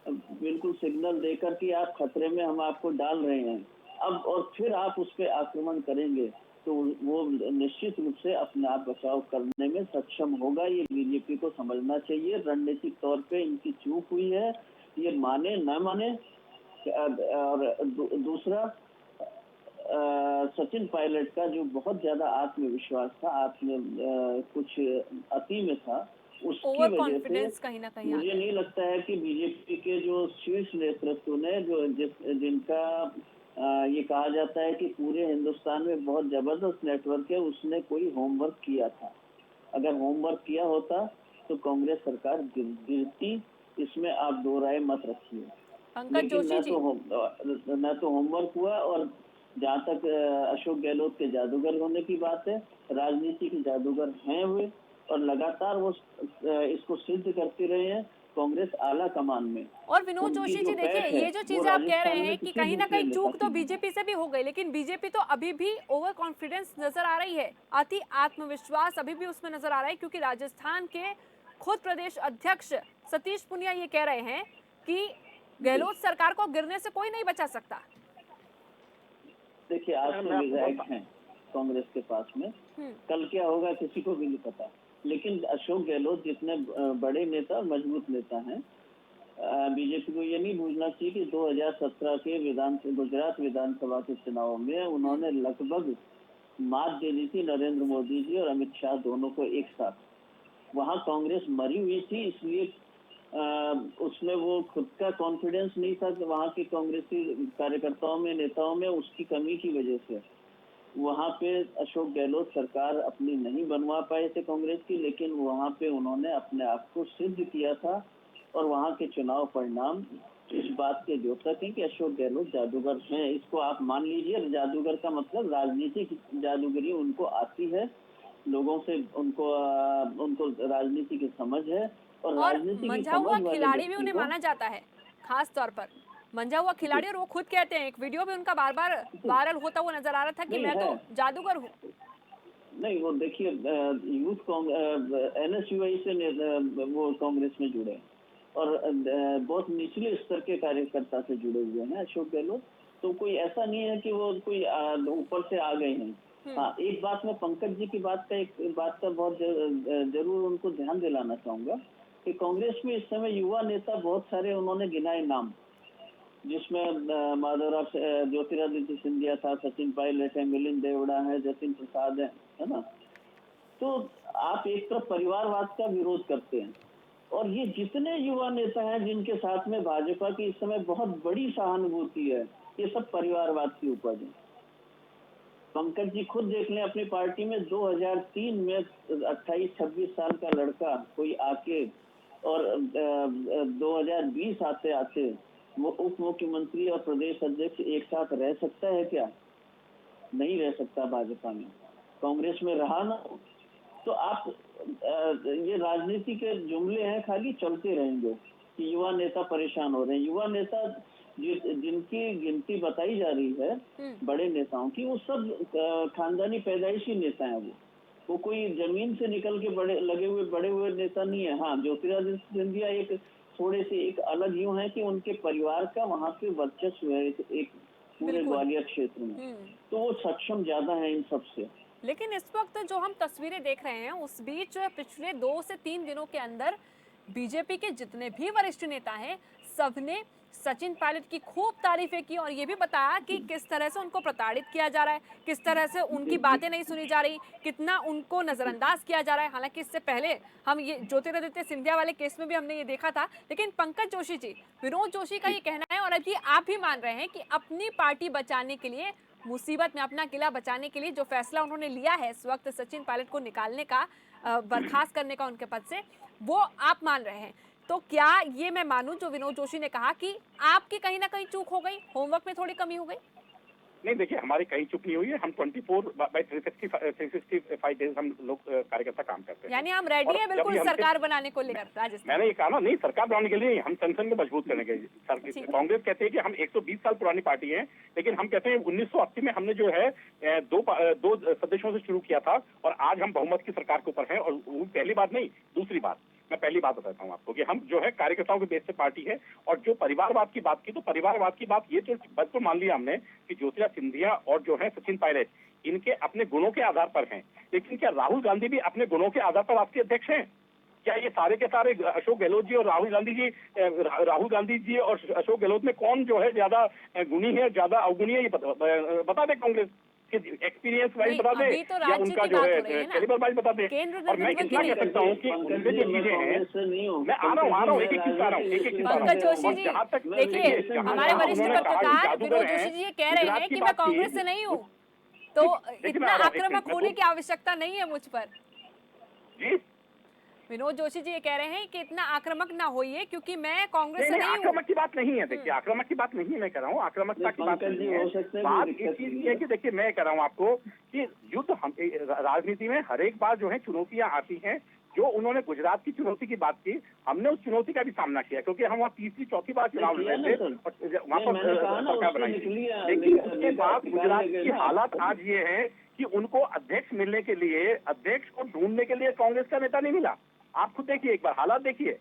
बिल्कुल सिग्नल देकर कि आप खतरे में, हम आपको डाल रहे हैं अब, और फिर आप उस पर आक्रमण करेंगे तो वो निश्चित रूप से अपने आप बचाव करने में सक्षम होगा। ये बीजेपी को समझना चाहिए। रणनीतिक तौर पे इनकी चूक हुई है, ये माने न माने। और दूसरा, सचिन पायलट का जो बहुत ज्यादा आत्मविश्वास था, कुछ अति में था, उसकी वजह से कहीं ना कहीं मुझे नहीं लगता है कि बीजेपी के जो शीर्ष नेतृत्व ने जिनका ये कहा जाता है कि पूरे हिंदुस्तान में बहुत जबरदस्त नेटवर्क है, उसने कोई होमवर्क किया था। अगर होमवर्क किया होता तो कांग्रेस सरकार गिरती, इसमें आप दो राय मत रखिए। लेकिन न तो होमवर्क हुआ, और जहाँ तक अशोक गहलोत के जादूगर होने की बात है, राजनीति के जादूगर हैं वे, और लगातार वो इसको सिद्ध करते रहे हैं कांग्रेस आला कमान में। और विनोद जोशी जी देखिए, ये जो चीजें आप कह रहे हैं कि कहीं ना कहीं चूक तो बीजेपी से भी हो गई, लेकिन बीजेपी तो अभी भी ओवर कॉन्फिडेंस नजर आ रही है, अति आत्मविश्वास अभी भी उसमें नजर आ रहा है, क्योंकि राजस्थान के खुद प्रदेश अध्यक्ष सतीश पुनिया ये कह रहे हैं कि गहलोत सरकार को गिरने से कोई नहीं बचा सकता। देखिए, आज तो विधायक हैं कांग्रेस के पास में, कल क्या होगा किसी को भी नहीं पता। लेकिन अशोक गहलोत जितने बड़े नेता, मजबूत नेता हैं, बीजेपी को ये नहीं भूलना चाहिए कि 2017 के गुजरात विधानसभा के चुनाव में उन्होंने लगभग मात दे दी थी नरेंद्र मोदी जी और अमित शाह दोनों को एक साथ। वहाँ कांग्रेस मरी हुई थी, इसलिए उसमें वो खुद का कॉन्फिडेंस नहीं था कि वहाँ के कांग्रेसी कार्यकर्ताओं में, नेताओं में, उसकी कमी की वजह से वहाँ पे अशोक गहलोत सरकार अपनी नहीं बनवा पाए थे कांग्रेस की। लेकिन वहाँ पे उन्होंने अपने आप को सिद्ध किया था, और वहाँ के चुनाव परिणाम इस बात के द्योतक हैं कि अशोक गहलोत जादूगर हैं। इसको आप मान लीजिए। जादूगर का मतलब राजनीतिक जादूगरी उनको आती है, लोगों से उनको राजनीति की समझ है, और राजनीति की मंझा हुआ खिलाड़ी भी उन्हें माना जाता है, खास तौर पर मंझा हुआ खिलाड़ी। और वो खुद कहते हैं, एक वीडियो भी उनका बार बार वायरल होता हुआ नजर आ रहा था कि मैं तो जादूगर हूँ। नहीं, वो देखिए, यूथ NSUI से वो कांग्रेस में जुड़े, और बहुत निचले स्तर के कार्यकर्ता से जुड़े हुए हैं अशोक गहलोत। तो कोई ऐसा नहीं है कि वो कोई ऊपर से आ गए हैं। हाँ, एक बात मैं पंकज जी की बात का बहुत जरूर उनको ध्यान दिलाना चाहूंगा कि कांग्रेस में इस समय युवा नेता बहुत सारे उन्होंने गिनाए नाम, जिसमें माधवराव ज्योतिरादित्य सिंधिया था, सचिन पायलट है, मिलिंद देवड़ा है, जतिन प्रसाद है ना। तो आप एक तरफ परिवारवाद का विरोध करते हैं, और ये जितने युवा नेता हैं जिनके साथ में भाजपा की इस समय बहुत बड़ी सहानुभूति है, ये सब परिवारवाद की उपज है। पंकज जी खुद देख लें अपनी पार्टी में 2003 में 28-26 साल का लड़का कोई आके और 2020 आते आते वो उप मुख्यमंत्री और प्रदेश अध्यक्ष एक साथ रह सकता है क्या? नहीं रह सकता। भाजपा में, कांग्रेस में रहा ना, तो आप ये राजनीति के जुमले हैं, खाली चलते रहेंगे कि युवा नेता परेशान हो रहे हैं। युवा नेता जिनकी गिनती बताई जा रही है बड़े नेताओं की, वो सब खानदानी पैदाइशी नेता हैं। वो कोई जमीन से निकल के बड़े हुए नेता नहीं है। हाँ, ज्योतिरादित्य सिंधिया एक थोड़े से एक अलग यूं है कि उनके परिवार का वहाँ पे वर्चस्व है एक पूरे ग्वालियर क्षेत्र में, तो वो सक्षम ज्यादा है इन सब से। लेकिन इस वक्त जो हम तस्वीरें देख रहे हैं, उस बीच पिछले 2 से 3 दिनों के अंदर बीजेपी के जितने भी वरिष्ठ नेता हैं, सबने सचिन पायलट की खूब तारीफें की और ये भी बताया कि किस तरह से उनको प्रताड़ित किया जा रहा है, किस तरह से उनकी बातें नहीं सुनी जा रही, कितना उनको नजरअंदाज किया जा रहा है। हालांकि इससे पहले हम ये ज्योतिरादित्य सिंधिया वाले केस में भी हमने ये देखा था। लेकिन पंकज जोशी जी, विनोद जोशी का ये कहना है और अभी आप भी मान रहे हैं कि अपनी पार्टी बचाने के लिए, मुसीबत में अपना किला बचाने के लिए जो फैसला उन्होंने लिया है इस वक्त सचिन पायलट को निकालने का, बर्खास्त करने का उनके पद से, वो आप मान रहे हैं। तो क्या ये मैं मानूं जो विनोद जोशी ने कहा कि आपकी कहीं ना कहीं चूक हो गई, होमवर्क में थोड़ी कमी हो गई? नहीं, देखिए, हमारी कहीं चूक नहीं हुई है। हम 24/365 डेज हम लोग कार्यकर्ता काम करते हैं। यानी हम रेडी है बिल्कुल सरकार बनाने को लेकर राजस्थान। मैंने ये कहा ना, नहीं, सरकार बनाने के लिए हम संगठन को मजबूत करने के लिए। कांग्रेस कहते हैं कि हम 120 साल पुरानी पार्टी है, लेकिन हम कहते हैं 1980 में हमने जो है दो सदस्यों से शुरू किया था और आज हम बहुमत की सरकार के ऊपर हैं। और वो पहली बात नहीं, दूसरी बात, मैं पहली बात बताता हूँ आपको कि हम जो है कार्यकर्ताओं के बेस से पार्टी है। और जो परिवारवाद की बात की, तो परिवारवाद की बात ये तो बिल्कुल मान लिया हमने कि ज्योतिरादित्य सिंधिया और जो है सचिन पायलट इनके अपने गुणों के आधार पर हैं। लेकिन क्या राहुल गांधी भी अपने गुणों के आधार पर राष्ट्रीय अध्यक्ष हैं? क्या ये सारे के सारे अशोक गहलोत जी और राहुल गांधी जी और अशोक गहलोत में कौन जो है ज्यादा गुणी है, ज्यादा अवगुणी है, ये बता दे कांग्रेस एक्सपीरियंस वाइज बता दे, या उनका जो है कैलिबर वाइज बता दे। और मैं इतना कह सकता हूँ कि उनमें जो चीजें हैं, मैं आ रहा हूँ एक चीज आ रहा हूँ। पंकज जोशी जी, देखिए, हमारे वरिष्ठ पत्रकार विनोद जोशी जी ये कह रहे हैं कि मैं कांग्रेस से नहीं हूँ, तो इतना आक्रामक होने की आवश्यकता नहीं है मुझ पर। जी, विनोद जोशी जी ये कह रहे हैं कि इतना आक्रामक ना होइए क्योंकि मैं कांग्रेस से नहीं हूँ। आक्रामक की बात नहीं है। देखिए, आक्रामक की बात नहीं है, मैं कह रहा हूँ आक्रामकता की बात नहीं है। बात इस चीज की है कि देखिए, मैं कह रहा हूँ आपको कि युद्ध राजनीति में हर एक बार जो है चुनौतियां आती हैं। जो उन्होंने गुजरात की चुनौती की बात की, हमने उस चुनौती का भी सामना किया, क्योंकि हम वहाँ 3री-4थी बार चुनाव लड़ रहे थे और वहाँ पर सरकार बनाई थी। लेकिन उसके बाद गुजरात की हालात आज ये है कि उनको अध्यक्ष मिलने के लिए, अध्यक्ष को ढूंढने के लिए कांग्रेस का नेता नहीं मिला। आप खुद देखिए, एक बार हालात देखिए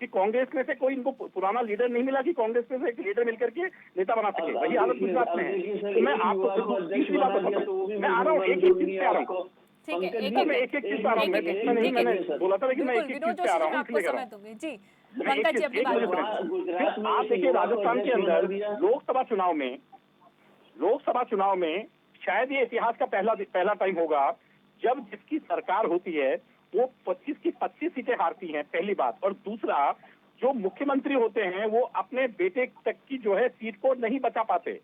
कि कांग्रेस में से कोई इनको पुराना लीडर नहीं मिला कि कांग्रेस में से एक लीडर मिलकर के नेता बना सके। वही हालत गुजरात में है। तो मैं आपको तीसरी बात बताऊं, मैं आ रहा हूँ एक चीज पे आ रहा हूँ। ठीक है, मैं एक चीज पे आ रहा हूँ। मैंने बोला था, लेकिन मैं एक चीज पे आ रहा हूँ, इसलिए कह रहा हूँ। जी, पंकज जी अपनी बात। आप देखिए, राजस्थान के अंदर लोकसभा चुनाव में शायद ये इतिहास का पहला टाइम होगा जब जिसकी सरकार होती है वो 25 की 25 सीटें हारती हैं, पहली बात। और दूसरा, जो मुख्यमंत्री होते हैं वो अपने बेटे तक की जो है सीट को नहीं बचा पाते,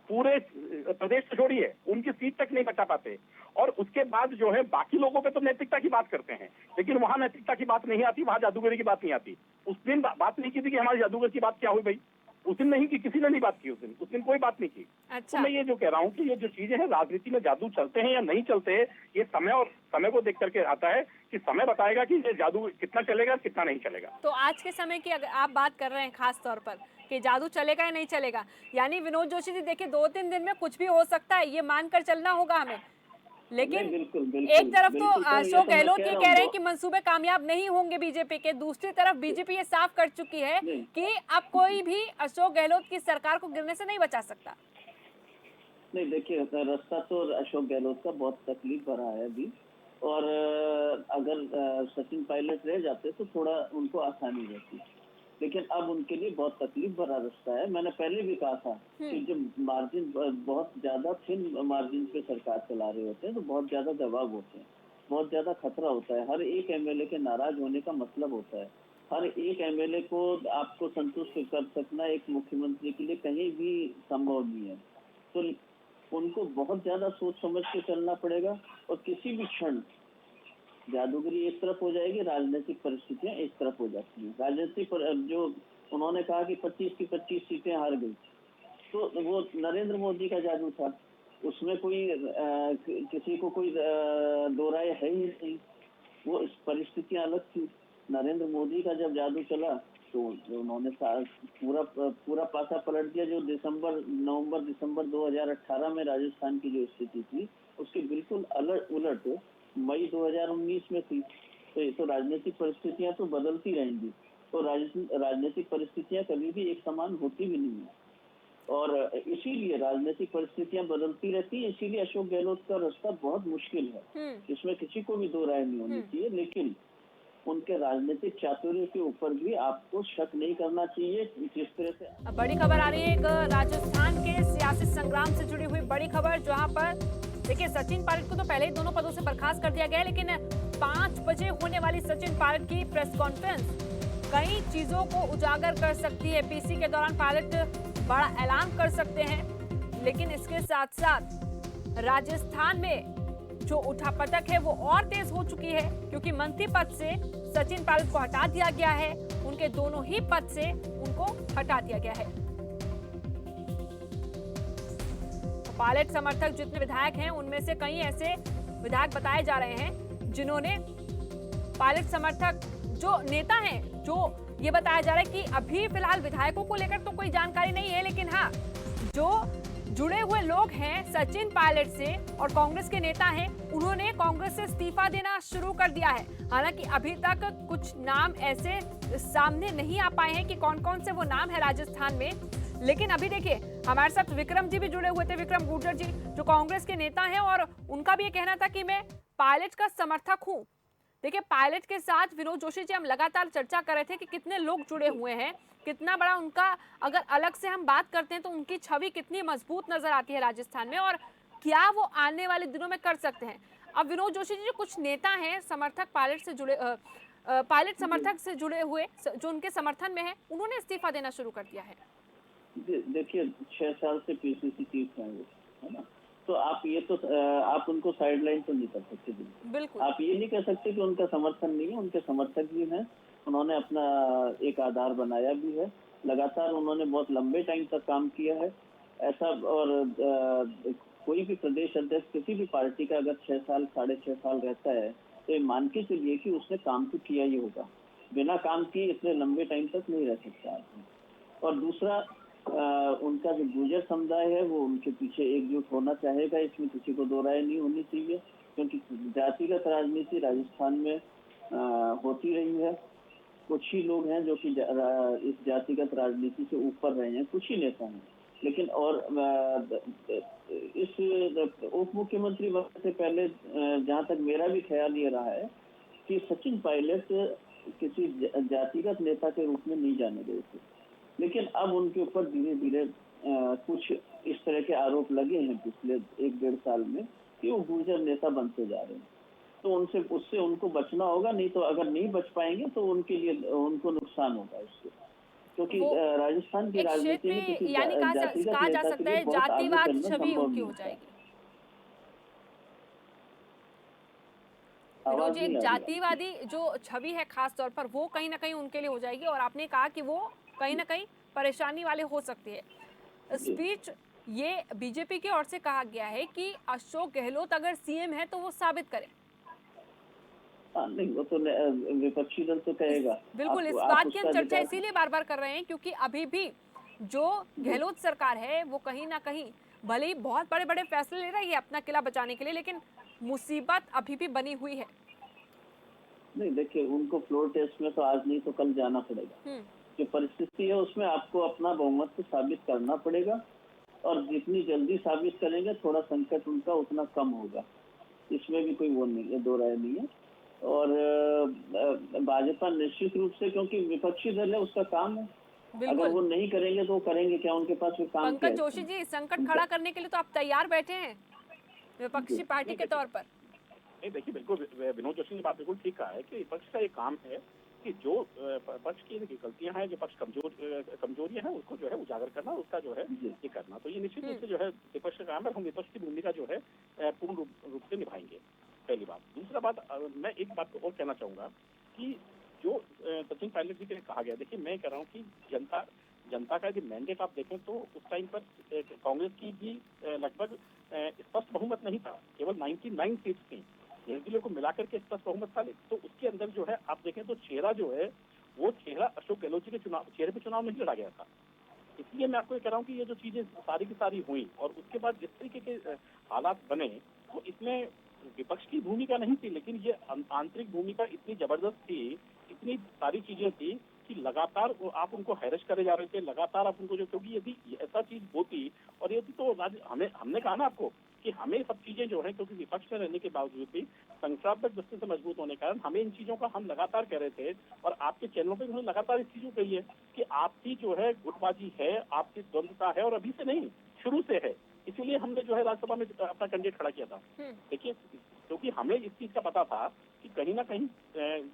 पूरे प्रदेश से छोड़िए, उनकी सीट तक नहीं बचा पाते। और उसके बाद जो है बाकी लोगों पे तो नैतिकता की बात करते हैं, लेकिन वहां नैतिकता की बात नहीं आती, वहां जादूगरी की बात नहीं आती। उस दिन बात नहीं की थी कि हमारी जादूगर की बात क्या हुई भाई, उस दिन नहीं की, किसी ने नहीं बात की उस दिन कोई बात नहीं की। अच्छा। तो मैं ये जो कह रहा हूँ कि ये जो चीजें हैं राजनीति में, जादू चलते हैं या नहीं चलते, ये समय को देख करके आता है कि समय बताएगा कि ये जादू कितना चलेगा, कितना नहीं चलेगा। तो आज के समय की अगर आप बात कर रहे हैं खास तौर पर कि जादू चलेगा या नहीं चलेगा, यानी विनोद जोशी जी देखिए 2-3 दिन में कुछ भी हो सकता है, ये मानकर चलना होगा हमें। लेकिन एक तरफ तो अशोक गहलोत ये कह रहे हैं कि मंसूबे कामयाब नहीं होंगे बीजेपी के, दूसरी तरफ बीजेपी ये साफ कर चुकी है कि अब कोई भी अशोक गहलोत की सरकार को गिरने से नहीं बचा सकता। नहीं, देखिए, रास्ता तो अशोक गहलोत का बहुत तकलीफ भरा है अभी, और अगर सचिन पायलट रह जाते तो थोड़ा उनको आसानी रहती, लेकिन अब उनके लिए बहुत तकलीफ भरा रास्ता है। मैंने पहले भी कहा था कि जब मार्जिन बहुत ज्यादा थिन मार्जिन पे सरकार चला रहे होते हैं तो बहुत ज्यादा दबाव होते हैं, बहुत ज्यादा खतरा होता है। हर एक एमएलए के नाराज होने का मतलब होता है, हर एक एमएलए को आपको संतुष्ट कर सकना एक मुख्यमंत्री के लिए कहीं भी संभव नहीं है। तो उनको बहुत ज्यादा सोच समझ के चलना पड़ेगा और किसी भी क्षण जादूगरी एक तरफ हो जाएगी, राजनीतिक परिस्थितियां एक तरफ हो जाती हैं। राजनीतिक जो उन्होंने कहा कि 25 की 25 सीटें हार गई, तो वो नरेंद्र मोदी का जादू था, उसमें कोई किसी को कोई दो राय है ही नहीं। वो परिस्थितियां अलग थी। नरेंद्र मोदी का जब जादू चला तो उन्होंने पूरा पासा पलट दिया। जो नवंबर दिसंबर 2018 में राजस्थान की जो स्थिति थी उसके बिल्कुल उलट मई 2019 में थी। तो राजनीतिक परिस्थितियां तो बदलती रहेंगी, तो राजनीतिक परिस्थितियां कभी भी एक समान होती भी नहीं है और इसीलिए राजनीतिक परिस्थितियां बदलती रहती है। इसीलिए अशोक गहलोत का रास्ता बहुत मुश्किल है, इसमें किसी को भी दो राय नहीं होनी चाहिए। लेकिन उनके राजनीतिक चातुर्य के ऊपर भी आपको शक नहीं करना चाहिए। जिस तरह से अब बड़ी खबर आ रही है एक राजस्थान के सियासी संग्राम से जुड़ी हुई बड़ी खबर, जहां पर देखिए सचिन पायलट को तो पहले ही दोनों पदों से बर्खास्त कर दिया गया है, लेकिन 5 बजे होने वाली सचिन पायलट की प्रेस कॉन्फ्रेंस कई चीजों को उजागर कर सकती है। पीसी के दौरान पायलट बड़ा ऐलान कर सकते हैं, लेकिन इसके साथ साथ राजस्थान में जो उठापटक है वो और तेज हो चुकी है, क्योंकि मंत्री पद से सचिन पायलट को हटा दिया गया है, उनके दोनों ही पद से उनको हटा दिया गया है। पायलट समर्थक जितने विधायक हैं उनमें से कई ऐसे विधायक बताए जा रहे हैं जिन्होंने पायलट समर्थक जो नेता हैं, जो ये बताया जा रहा है कि अभी फिलहाल विधायकों को लेकर तो कोई जानकारी नहीं है, लेकिन हाँ जो जुड़े हुए लोग हैं सचिन पायलट से और कांग्रेस के नेता हैं, उन्होंने कांग्रेस से इस्तीफा देना शुरू कर दिया है। हालांकि अभी तक कुछ नाम ऐसे सामने नहीं आ पाए हैं कि कौन कौन से वो नाम है राजस्थान में, लेकिन अभी देखिए हमारे साथ विक्रम जी भी जुड़े हुए थे, विक्रम गुर्जर जी जो कांग्रेस के नेता हैं, और उनका भी ये कहना था कि मैं पायलट का समर्थक हूँ। देखिए पायलट के साथ विनोद जोशी जी हम लगातार चर्चा कर रहे थे कि कितने लोग जुड़े हुए हैं, कितना बड़ा उनका, अगर अलग से हम बात करते हैं तो उनकी छवि कितनी मजबूत नजर आती है राजस्थान में, और क्या वो आने वाले दिनों में कर सकते हैं। अब विनोद जोशी जी जो कुछ नेता हैं समर्थक पायलट से जुड़े पायलट समर्थक से जुड़े हुए जो उनके समर्थन में है, उन्होंने इस्तीफा देना शुरू कर दिया है। देखिए 6 साल से पीसीसी चीफ है ना, तो आप ये तो आप उनको साइडलाइन तो नहीं कर सकते। बिल्कुल आप ये नहीं कह सकते कि उनका समर्थन नहीं है, उनके समर्थक भी हैं, उन्होंने अपना एक आधार बनाया भी है, लगातार उन्होंने बहुत लंबे टाइम तक काम किया है ऐसा। और कोई भी प्रदेश अध्यक्ष किसी भी पार्टी का अगर 6 साल 6.5 साल रहता है तो ये मान के चलिए कि उसने काम तो किया ही होगा, बिना काम किए इतने लंबे टाइम तक नहीं रह सकता आदमी। और दूसरा उनका जो गुर्जर समुदाय है वो उनके पीछे एकजुट होना चाहेगा, इसमें किसी को दो राय नहीं होनी चाहिए, क्योंकि जातिगत राजनीति राजस्थान में होती रही है। कुछ ही लोग हैं जो कि इस जातिगत राजनीति से ऊपर रहे हैं, कुछ ही नेता हैं, लेकिन और इस उप मुख्यमंत्री बनने से पहले जहाँ तक मेरा भी ख्याल ये रहा है कि सचिन पायलट किसी जातिगत नेता के रूप में नहीं जाने गए थे, लेकिन अब उनके ऊपर धीरे धीरे कुछ इस तरह के आरोप लगे हैं पिछले 1-1.5 साल में कि वो गुर्जर नेता बनते जा रहे हैं। तो उससे उनको बचना होगा, नहीं तो अगर नहीं बच पाएंगे तो उनके लिए उनको नुकसान होगा इससे, क्योंकि राजस्थान की राजनीति में किसी यानी कहा जा सकता है जातिवाद छवि उनकी हो जाएगी। विनोद जी, एक जातिवादी जो छवि है खास तौर पर वो कहीं ना कहीं उनके लिए हो जाएगी, और आपने कहा कि वो कहीं ना कहीं परेशानी वाले हो सकते हैं। इस बीच ये बीजेपी की ओर से कहा गया है कि अशोक गहलोत अगर सीएम है तो वो साबित करें। नहीं, वो तो विपक्षी दल तो कहेगा। बिल्कुल, इस बात की हम चर्चा इसीलिए बार बार कर रहे हैं क्योंकि अभी भी जो गहलोत सरकार है वो कहीं ना कहीं भले ही बहुत बड़े बड़े फैसले ले रही है अपना किला बचाने के लिए, लेकिन मुसीबत अभी भी बनी हुई है। नहीं देखिए, उनको फ्लोर टेस्ट में तो आज नहीं तो कल जाना पड़ेगा। जो परिस्थिति है उसमें आपको अपना बहुमत को साबित करना पड़ेगा, और जितनी जल्दी साबित करेंगे थोड़ा संकट उनका उतना कम होगा, इसमें भी कोई वो नहीं है, दो राय नहीं है। और भाजपा निश्चित रूप से, क्योंकि विपक्षी दल है उसका काम है, अगर वो नहीं करेंगे तो वो करेंगे क्या, उनके पास वो काम। पंकज जोशी जी, संकट खड़ा करने के लिए तो आप तैयार बैठे हैं विपक्षी पार्टी के तौर पर। नहीं देखिए, बिल्कुल विनोद जोशी ने बात बिल्कुल ठीक कहा है कि विपक्ष का ये काम है कि जो पक्ष की गलतियां हैं, जो पक्ष कमजोरियां हैं, उसको जो है उजागर करना, उसका जो है ये करना, तो ये निश्चित रूप से जो है विपक्ष का काम है। हम विपक्ष की भूमिका जो है पूर्ण रूप से निभाएंगे, पहली बात। दूसरा बात, मैं एक बात और कहना चाहूंगा कि जो सचिन पायलट जी के लिए कहा गया, देखिए मैं कह रहा हूँ कि जनता का यदि मैंडेट आप देखें तो उस टाइम पर कांग्रेस की भी लगभग स्पष्ट बहुमत नहीं था, केवल 99 सीट्स थी, निर्दलीय को मिलाकर के स्पष्ट बहुमत था। तो उसके अंदर जो है आप देखें तो चेहरा जो है वो चेहरा अशोक गहलोत जी के चेहरे पे चुनाव नहीं लड़ा गया था। इसलिए मैं आपको ये कह रहा हूँ कि ये जो चीजें सारी की सारी हुई और उसके बाद जिस तरीके के हालात बने, तो इसमें विपक्ष की भूमिका नहीं थी, लेकिन ये आंतरिक भूमिका इतनी जबरदस्त थी, इतनी सारी चीजें थी कि लगातार आप उनको हैरेस करे जा रहे थे, लगातार आप उनको जो, क्योंकि यदि ऐसा चीज होती और यदि तो हमने कहा ना आपको कि हमें सब चीजें जो है, क्योंकि विपक्ष में रहने के बावजूद भी संख्यात्मक दृष्टि से मजबूत होने के कारण हमें इन चीजों का हम लगातार कह रहे थे और आपके चैनलों पे उन्होंने लगातार इस चीजों कही है कि आपकी जो है गुटबाजी है, आपकी द्वंद्वता है और अभी से नहीं, शुरू से है। इसीलिए हमने जो है राज्यसभा में अपना कैंडिडेट खड़ा किया था। देखिए, क्योंकि हमें इस चीज का पता था कि कहीं ना कहीं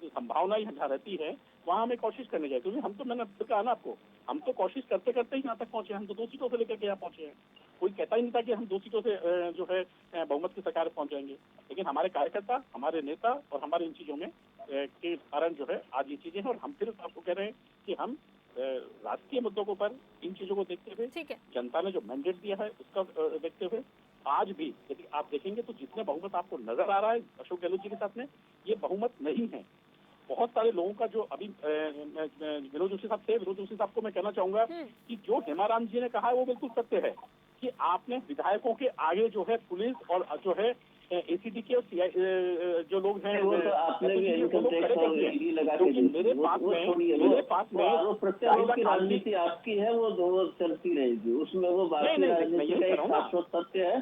जो संभावनाएं जहाँ रहती है वहाँ हमें कोशिश करनी चाहिए, क्योंकि हम तो, मैंने कहा ना आपको, हम तो कोशिश करते करते ही यहाँ तक पहुंचे। हम तो 2 सीटों से लेकर के यहाँ पहुंचे हैं। कोई कहता ही नहीं था कि हम 2 सीटों से जो है बहुमत की सरकार पहुंच जाएंगे, लेकिन हमारे कार्यकर्ता, हमारे नेता और हमारे इन चीजों में के कारण जो है आज ये चीजें हैं। और हम फिर आपको कह रहे हैं कि हम राष्ट्रीय मुद्दों के ऊपर इन चीजों को देखते हुए, जनता ने जो मैंडेट दिया है उसका देखते हुए, आज भी यदि आप देखेंगे तो जितने बहुमत आपको नजर आ रहा है अशोक गहलोत जी के साथ में, ये बहुमत नहीं है। बहुत सारे लोगों का जो अभी विनोद जोशी साहब को मैं कहना चाहूंगा कि जो हेमाराम जी ने कहा है वो बिल्कुल सत्य है कि आपने विधायकों के आगे जो है पुलिस और जो है एसीडी के जो लोग हैं, वो तो आपने भी इनकम टैक्स और ईडी लगा के दी। मेरे पास में प्रत्यारोप की राजनीति आपकी है, वो चलती रहेगी। उसमें वो भारतीय राजनीति का एक शाश्वत सत्य है,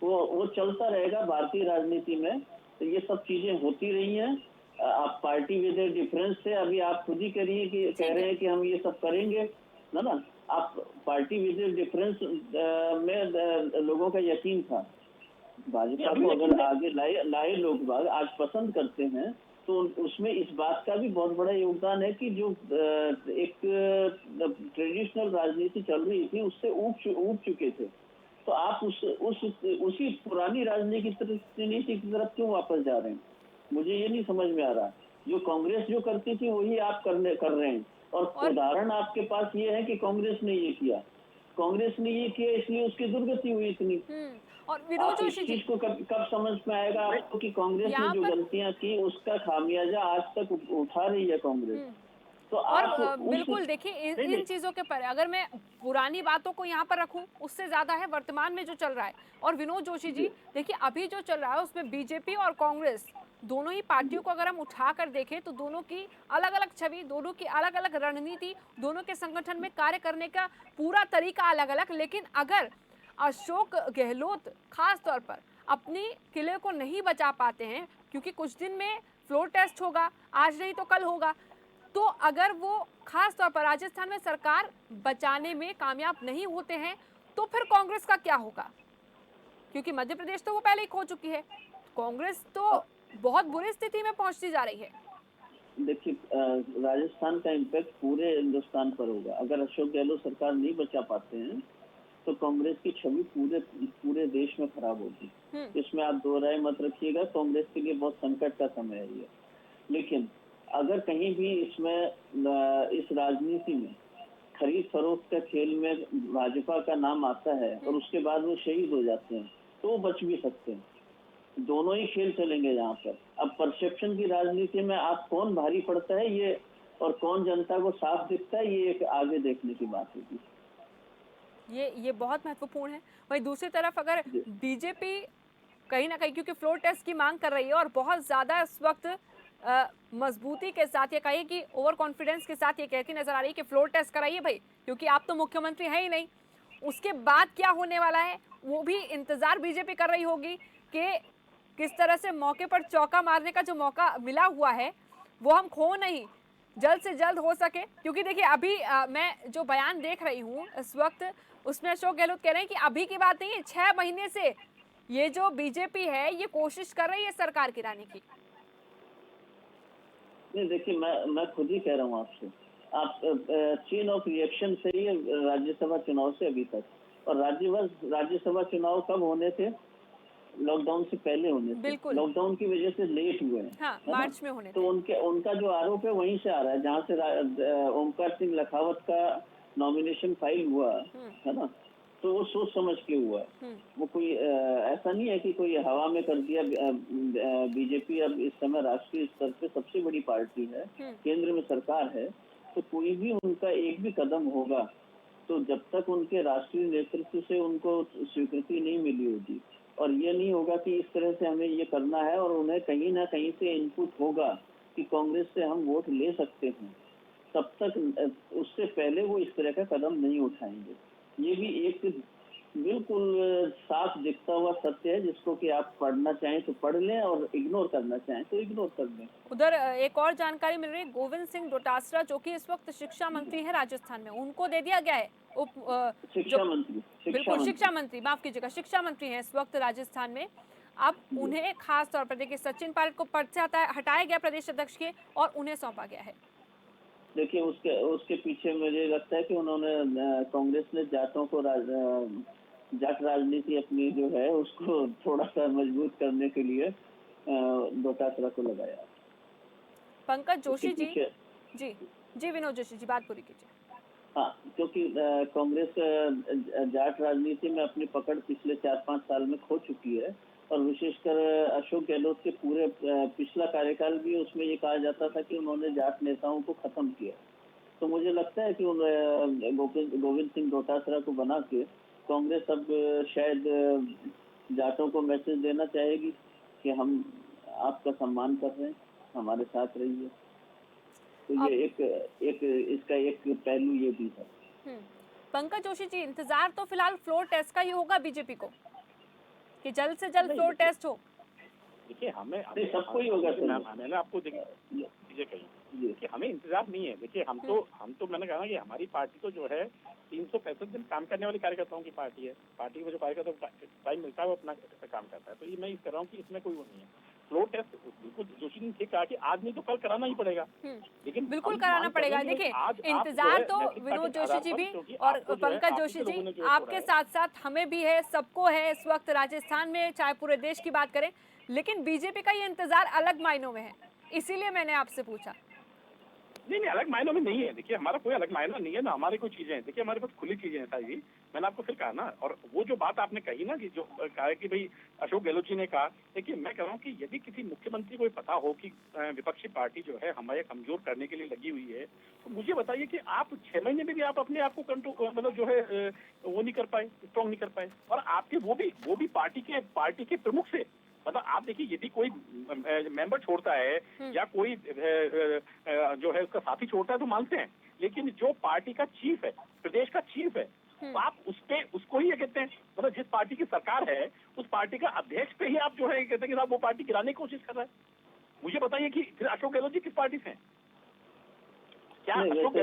वो चलता रहेगा भारतीय राजनीति में। तो ये सब चीजें होती रही हैं। आप पार्टी विद डिफरेंस से अभी आप खुद ही कह रहे हैं कि हम ये सब करेंगे ना। आप पार्टी विद डिफरेंस में लोगों का यकीन था। भाजपा को अगर आगे लाए लोग आज पसंद करते हैं, तो उसमें इस बात का भी बहुत बड़ा योगदान है कि जो एक ट्रेडिशनल राजनीति चल रही थी उससे ऊब चुके थे। तो आप उसी पुरानी राजनीति की तरफ क्यों वापस जा रहे हैं? मुझे ये नहीं समझ में आ रहा। जो कांग्रेस जो करती थी वही आप कर रहे हैं। और उदाहरण आपके पास ये है कि कांग्रेस ने ये किया, इसलिए उसकी दुर्गति हुई इतनी। और विनोद जोशी जी को कब समझ में आएगा आपको कि कांग्रेस ने जो गलतियां की उसका खामियाजा आज तक उठा रही है कांग्रेस। तो और बिल्कुल देखिए, इन चीजों के पर अगर मैं पुरानी बातों को यहाँ पर रखूं, उससे ज्यादा है वर्तमान में जो चल रहा है। और विनोद जोशी जी देखिए, अभी जो चल रहा है उसमें बीजेपी और कांग्रेस दोनों ही पार्टियों को अगर हम उठा कर देखें तो दोनों की अलग अलग छवि, दोनों की अलग अलग रणनीति, दोनों के संगठन में कार्य करने का पूरा तरीका अलग अलग। लेकिन अगर अशोक गहलोत खास तौर पर अपनी किले को नहीं बचा पाते हैं, क्योंकि कुछ दिन में फ्लोर टेस्ट होगा, आज नहीं तो कल होगा, तो अगर वो खास तौर पर राजस्थान में सरकार बचाने में कामयाब नहीं होते हैं तो फिर कांग्रेस का क्या होगा? क्योंकि मध्य प्रदेश तो वो पहले ही खो चुकी है, कांग्रेस तो बहुत बुरी स्थिति में पहुंचती जा रही है। देखिए, राजस्थान का इम्पैक्ट पूरे हिंदुस्तान पर होगा। अगर अशोक गहलोत सरकार नहीं बचा पाते हैं तो कांग्रेस की छवि पूरे देश में खराब होगी। इसमें आप दो राय मत रखिएगा। कांग्रेस के लिए बहुत संकट का समय है ये। लेकिन अगर कहीं भी इसमें इस राजनीति में खरीद फरोख्त का खेल में भाजपा का नाम आता है और उसके बाद वो शहीद हो जाते हैं तो वो बच भी सकते हैं। दोनों ही खेल चलेंगे यहाँ पर। अब परसेप्शन की राजनीति में आप कौन भारी पड़ता है ये और कौन जनता को साफ दिखता है, ये एक आगे देखने की बात होगी। ये बहुत महत्वपूर्ण है। वहीं दूसरी तरफ अगर बीजेपी कहीं ना कहीं क्योंकि फ्लोर टेस्ट की मांग कर रही है और बहुत ज्यादा इस वक्त मजबूती के साथ ये कहिए कि ओवर कॉन्फिडेंस के साथ ये कहती नजर आ रही है कि फ्लोर टेस्ट कराइए भाई, क्योंकि आप तो मुख्यमंत्री हैं ही नहीं। उसके बाद क्या होने वाला है वो भी इंतजार बीजेपी कर रही होगी कि किस तरह से मौके पर चौका मारने का जो मौका मिला हुआ है वो हम खो नहीं, जल्द से जल्द हो सके। क्योंकि देखिए अभी मैं जो बयान देख रही हूँ इस वक्त, उसमें अशोक गहलोत कह रहे हैं कि अभी की बात नहीं है, 6 महीने से ये जो बीजेपी है ये कोशिश कर रही है सरकार गिराने की। नहीं देखिए, मैं खुद ही कह रहा हूँ आपसे, आप चेन ऑफ रिएक्शन से ही राज्यसभा चुनाव से अभी तक, और राज्यसभा चुनाव कब होने थे? लॉकडाउन से पहले होने थे। बिल्कुल। लॉकडाउन की वजह से लेट हुए हैं। हाँ, मार्च में होने तो थे। उनका जो आरोप है वहीं से आ रहा है, जहाँ से ओमकार सिंह लखावत का नॉमिनेशन फाइल हुआ है ना, तो वो सोच समझ के हुआ। वो कोई ऐसा नहीं है कि कोई हवा में कर दिया। बीजेपी अब इस समय राष्ट्रीय स्तर पे सबसे बड़ी पार्टी है, केंद्र में सरकार है, तो कोई भी उनका एक भी कदम होगा तो जब तक उनके राष्ट्रीय नेतृत्व से उनको स्वीकृति नहीं मिली होगी, और ये नहीं होगा कि इस तरह से हमें ये करना है, और उन्हें कहीं ना कहीं से इनपुट होगा कि कांग्रेस से हम वोट ले सकते हैं, तब तक उससे पहले वो इस तरह का कदम नहीं उठाएंगे। ये भी एक बिल्कुल साफ दिखता हुआ सत्य है, जिसको कि आप पढ़ना चाहें तो पढ़ लें और इग्नोर करना चाहें तो इग्नोर कर लें। उधर एक और जानकारी मिल रही है, गोविंद सिंह डोटासरा जो कि इस वक्त शिक्षा मंत्री है राजस्थान में, उनको दे दिया गया है बिल्कुल शिक्षा मंत्री, माफ कीजिएगा, शिक्षा मंत्री है इस वक्त राजस्थान में। अब उन्हें खास तौर पर देखिए, सचिन पायलट को पद से हटाया गया प्रदेश अध्यक्ष के और उन्हें सौंपा गया है। देखिए, उसके पीछे मुझे लगता है कि उन्होंने कांग्रेस ने जाटों को जाट राजनीति अपनी जो है उसको थोड़ा सा मजबूत करने के लिए डोटासरा को लगाया। पंकज जोशी जी विनोद जोशी जी, बात पूरी कीजिए। हाँ, क्योंकि कांग्रेस जाट राजनीति में अपनी पकड़ पिछले 4-5 साल में खो चुकी है, और विशेषकर अशोक गहलोत के पूरे पिछला कार्यकाल भी उसमें ये कहा जाता था कि उन्होंने जाट नेताओं को खत्म किया। तो मुझे लगता है कि गोविंद सिंह डोटासरा को बना के कांग्रेस अब शायद जाटों को मैसेज देना चाहेगी कि हम आपका सम्मान कर रहे हैं, हमारे साथ रहिए। तो ये एक इसका एक पहलू ये भी है। पंकज जोशी जी, इंतजार तो फिलहाल फ्लोर टेस्ट का ही होगा बीजेपी को कि जल्द से जल्द फ्लोर टेस्ट हो। देखिए, हमें सबको ही होगा। मैंने आपको चीजें कही कि हमें इंतजार नहीं है। देखिए, हम तो मैंने कहा ना कि हमारी पार्टी तो जो है 365 दिन काम करने वाले कार्यकर्ताओं की पार्टी है। पार्टी को जो कार्यकर्ता टाइम मिलता है वो अपना काम करता है। तो ये मैं कह रहा हूँ कि इसमें कोई वो नहीं है। फ्लोर टेस्ट बिल्कुल जोशी ने ठीक कहा कि आज नहीं तो कल कराना ही पड़ेगा, लेकिन बिल्कुल कराना पड़ेगा। देखिए, इंतजार तो विनोद जोशी जी भी और पंकज जोशी जी आपके साथ साथ हमें भी है, सबको है इस वक्त राजस्थान में, चाहे पूरे देश की बात करें, लेकिन बीजेपी का ये इंतजार अलग मायनों में है, इसीलिए मैंने आपसे पूछा। नहीं, अलग मायनों में नहीं है। देखिए, हमारा कोई अलग मायना नहीं है ना, हमारी कोई चीजें हैं। देखिए, हमारे पास खुली चीजें हैं सारी। मैंने आपको फिर कहा ना, और वो जो बात आपने कही ना कि जो कहा कि भाई अशोक गहलोत जी ने कहा, देखिए मैं कह रहा हूँ कि यदि किसी मुख्यमंत्री को पता हो कि विपक्षी पार्टी जो है हमारे कमजोर करने के लिए लगी हुई है, तो मुझे बताइए कि आप 6 महीने में भी आप अपने आप को कंट्रोल मतलब जो है वो नहीं कर पाए, स्ट्रॉन्ग नहीं कर पाए, और आपके वो भी पार्टी के प्रमुख से, मतलब आप देखिए, यदि कोई मेंबर छोड़ता है या कोई जो है उसका साथी छोड़ता है तो मानते हैं, लेकिन जो पार्टी का चीफ है, प्रदेश का चीफ है, तो आप उसको ही ये कहते हैं, मतलब जिस पार्टी की सरकार है उस पार्टी का अध्यक्ष पे ही आप जो है कहते हैं कि साहब वो पार्टी गिराने की कोशिश कर रहा है। मुझे बताइए कि फिर अशोक गहलोत जी किस पार्टी से हैं? क्या अशोक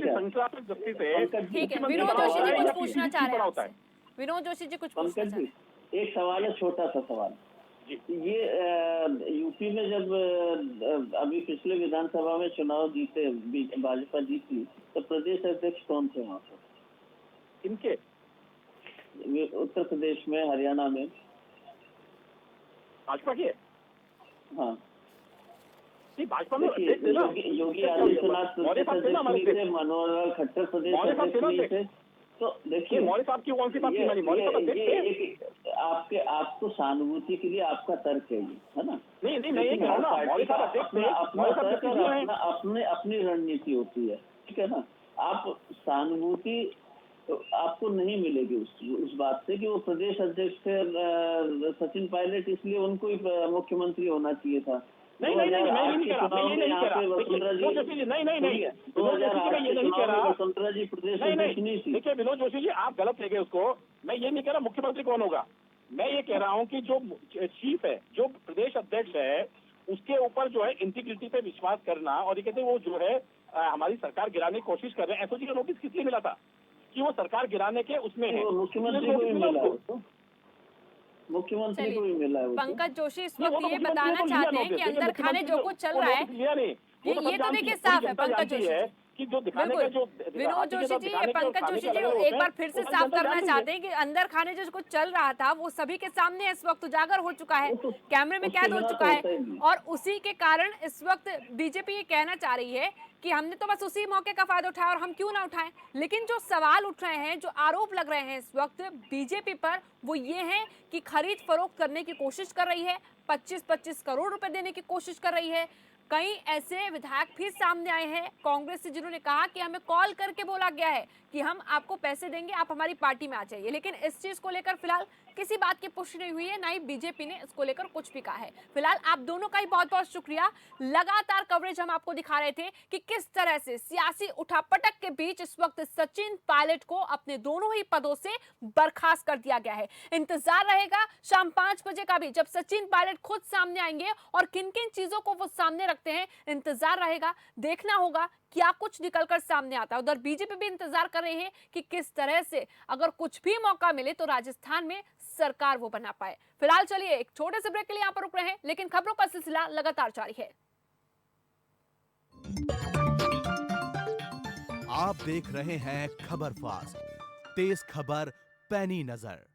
संसद जस्टिस है? ठीक है, विनोद जोशी जी कुछ पूछना चाह रहे हैं। विनोद जोशी जी कुछ पूछना चाह रहे हैं। एक सवाल है, छोटा सा सवाल। ये यूपी में जब अभी पिछले विधानसभा में चुनाव जीते, भाजपा जीती, तो प्रदेश अध्यक्ष कौन थे वहाँ पर? इनके उत्तर प्रदेश में, हरियाणा में भाजपा के? हाँ, भाजपा में योगी आदित्यनाथ प्रदेश अध्यक्ष नहीं थे, मनोहर लाल खट्टर प्रदेश अध्यक्ष नहीं थे। तो देखिए, मौर्य साहब की कौन सी बात की? मौर्य साहब आपको सहानुभूति के लिए आपका तर्क है, है ना? नहीं, मैं ये कह रहा हूं, मौर्य साहब अपना अपनी रणनीति होती है, ठीक है ना? आप सहानुभूति आपको नहीं मिलेगी उस बात से कि वो प्रदेश अध्यक्ष थे सचिन पायलट, इसलिए उनको ही मुख्यमंत्री होना चाहिए था। नहीं, मैं ये नहीं कह रहा। वसुंधरा जी प्रदेश अध्यक्ष नहीं थी। देखिए विनोद जोशी जी, आप गलत ले गए उसको। मैं ये नहीं कह रहा मुख्यमंत्री कौन होगा, मैं ये कह रहा हूँ कि जो चीफ है, जो प्रदेश अध्यक्ष है, उसके ऊपर जो है इंटीग्रिटी पे विश्वास करना, और ये कहते हैं वो जो है हमारी सरकार गिराने की कोशिश कर रहे हैं। एसओजी का नोटिस किस लिए मिला था? कि वो सरकार गिराने के उसमें है, मुख्यमंत्री को मिला। मुख्यमंत्री को भी मिला है वो तो। पंकज जोशी इस वक्त ये बताना चाहते हैं कि अंदर खाने जो कुछ चल रहा है, ये तो देखिए साफ है पंकज जोशी कि जो दिखाने का जो विनोद जोशी जी, ये पंकज जोशी जी एक बार फिर से साफ करना चाहते हैं कि अंदर खाने जो कुछ चल रहा था वो सभी के सामने इस वक्त उजागर हो चुका है, कैमरे में कैद हो चुका है, और उसी के कारण इस वक्त बीजेपी ये कहना चाह रही है कि हमने तो बस उसी मौके का फायदा उठाया और हम क्यों ना उठाएं। लेकिन जो सवाल उठ रहे हैं, जो आरोप लग रहे हैं इस वक्त बीजेपी पर, वो ये है कि खरीद फरोख्त करने की कोशिश कर रही है, 25-25 करोड़ रुपए देने की कोशिश कर रही है। कई ऐसे विधायक फिर सामने आए हैं कांग्रेस से जिन्होंने कहा कि हमें कॉल करके बोला गया है कि हम आपको पैसे देंगे, आप हमारी पार्टी में आ जाइए। लेकिन इस चीज को लेकर फिलहाल किसी बात की पुष्टि नहीं हुई है, ना ही बीजेपी ने इसको लेकर कुछ भी कहा है। फिलहाल आप दोनों का ही बहुत बहुत शुक्रिया। लगातार कवरेज हम आपको दिखा रहे थे कि किस तरह से सियासी उठापटक के बीच इस वक्त सचिन पायलट को अपने दोनों ही पदों से बर्खास्त कर दिया गया है। इंतजार रहेगा शाम 5 बजे का भी, जब सचिन पायलट खुद सामने आएंगे और किन किन चीजों को वो सामने रखते हैं। इंतजार रहेगा, देखना होगा क्या कुछ निकलकर सामने आता है। उधर बीजेपी भी इंतजार कर रही है कि किस तरह से अगर कुछ भी मौका मिले तो राजस्थान में सरकार वो बना पाए। फिलहाल चलिए एक छोटे से ब्रेक के लिए यहाँ पर रुक रहे हैं, लेकिन खबरों का सिलसिला लगातार जारी है। आप देख रहे हैं खबर फास्ट, तेज खबर पैनी नजर।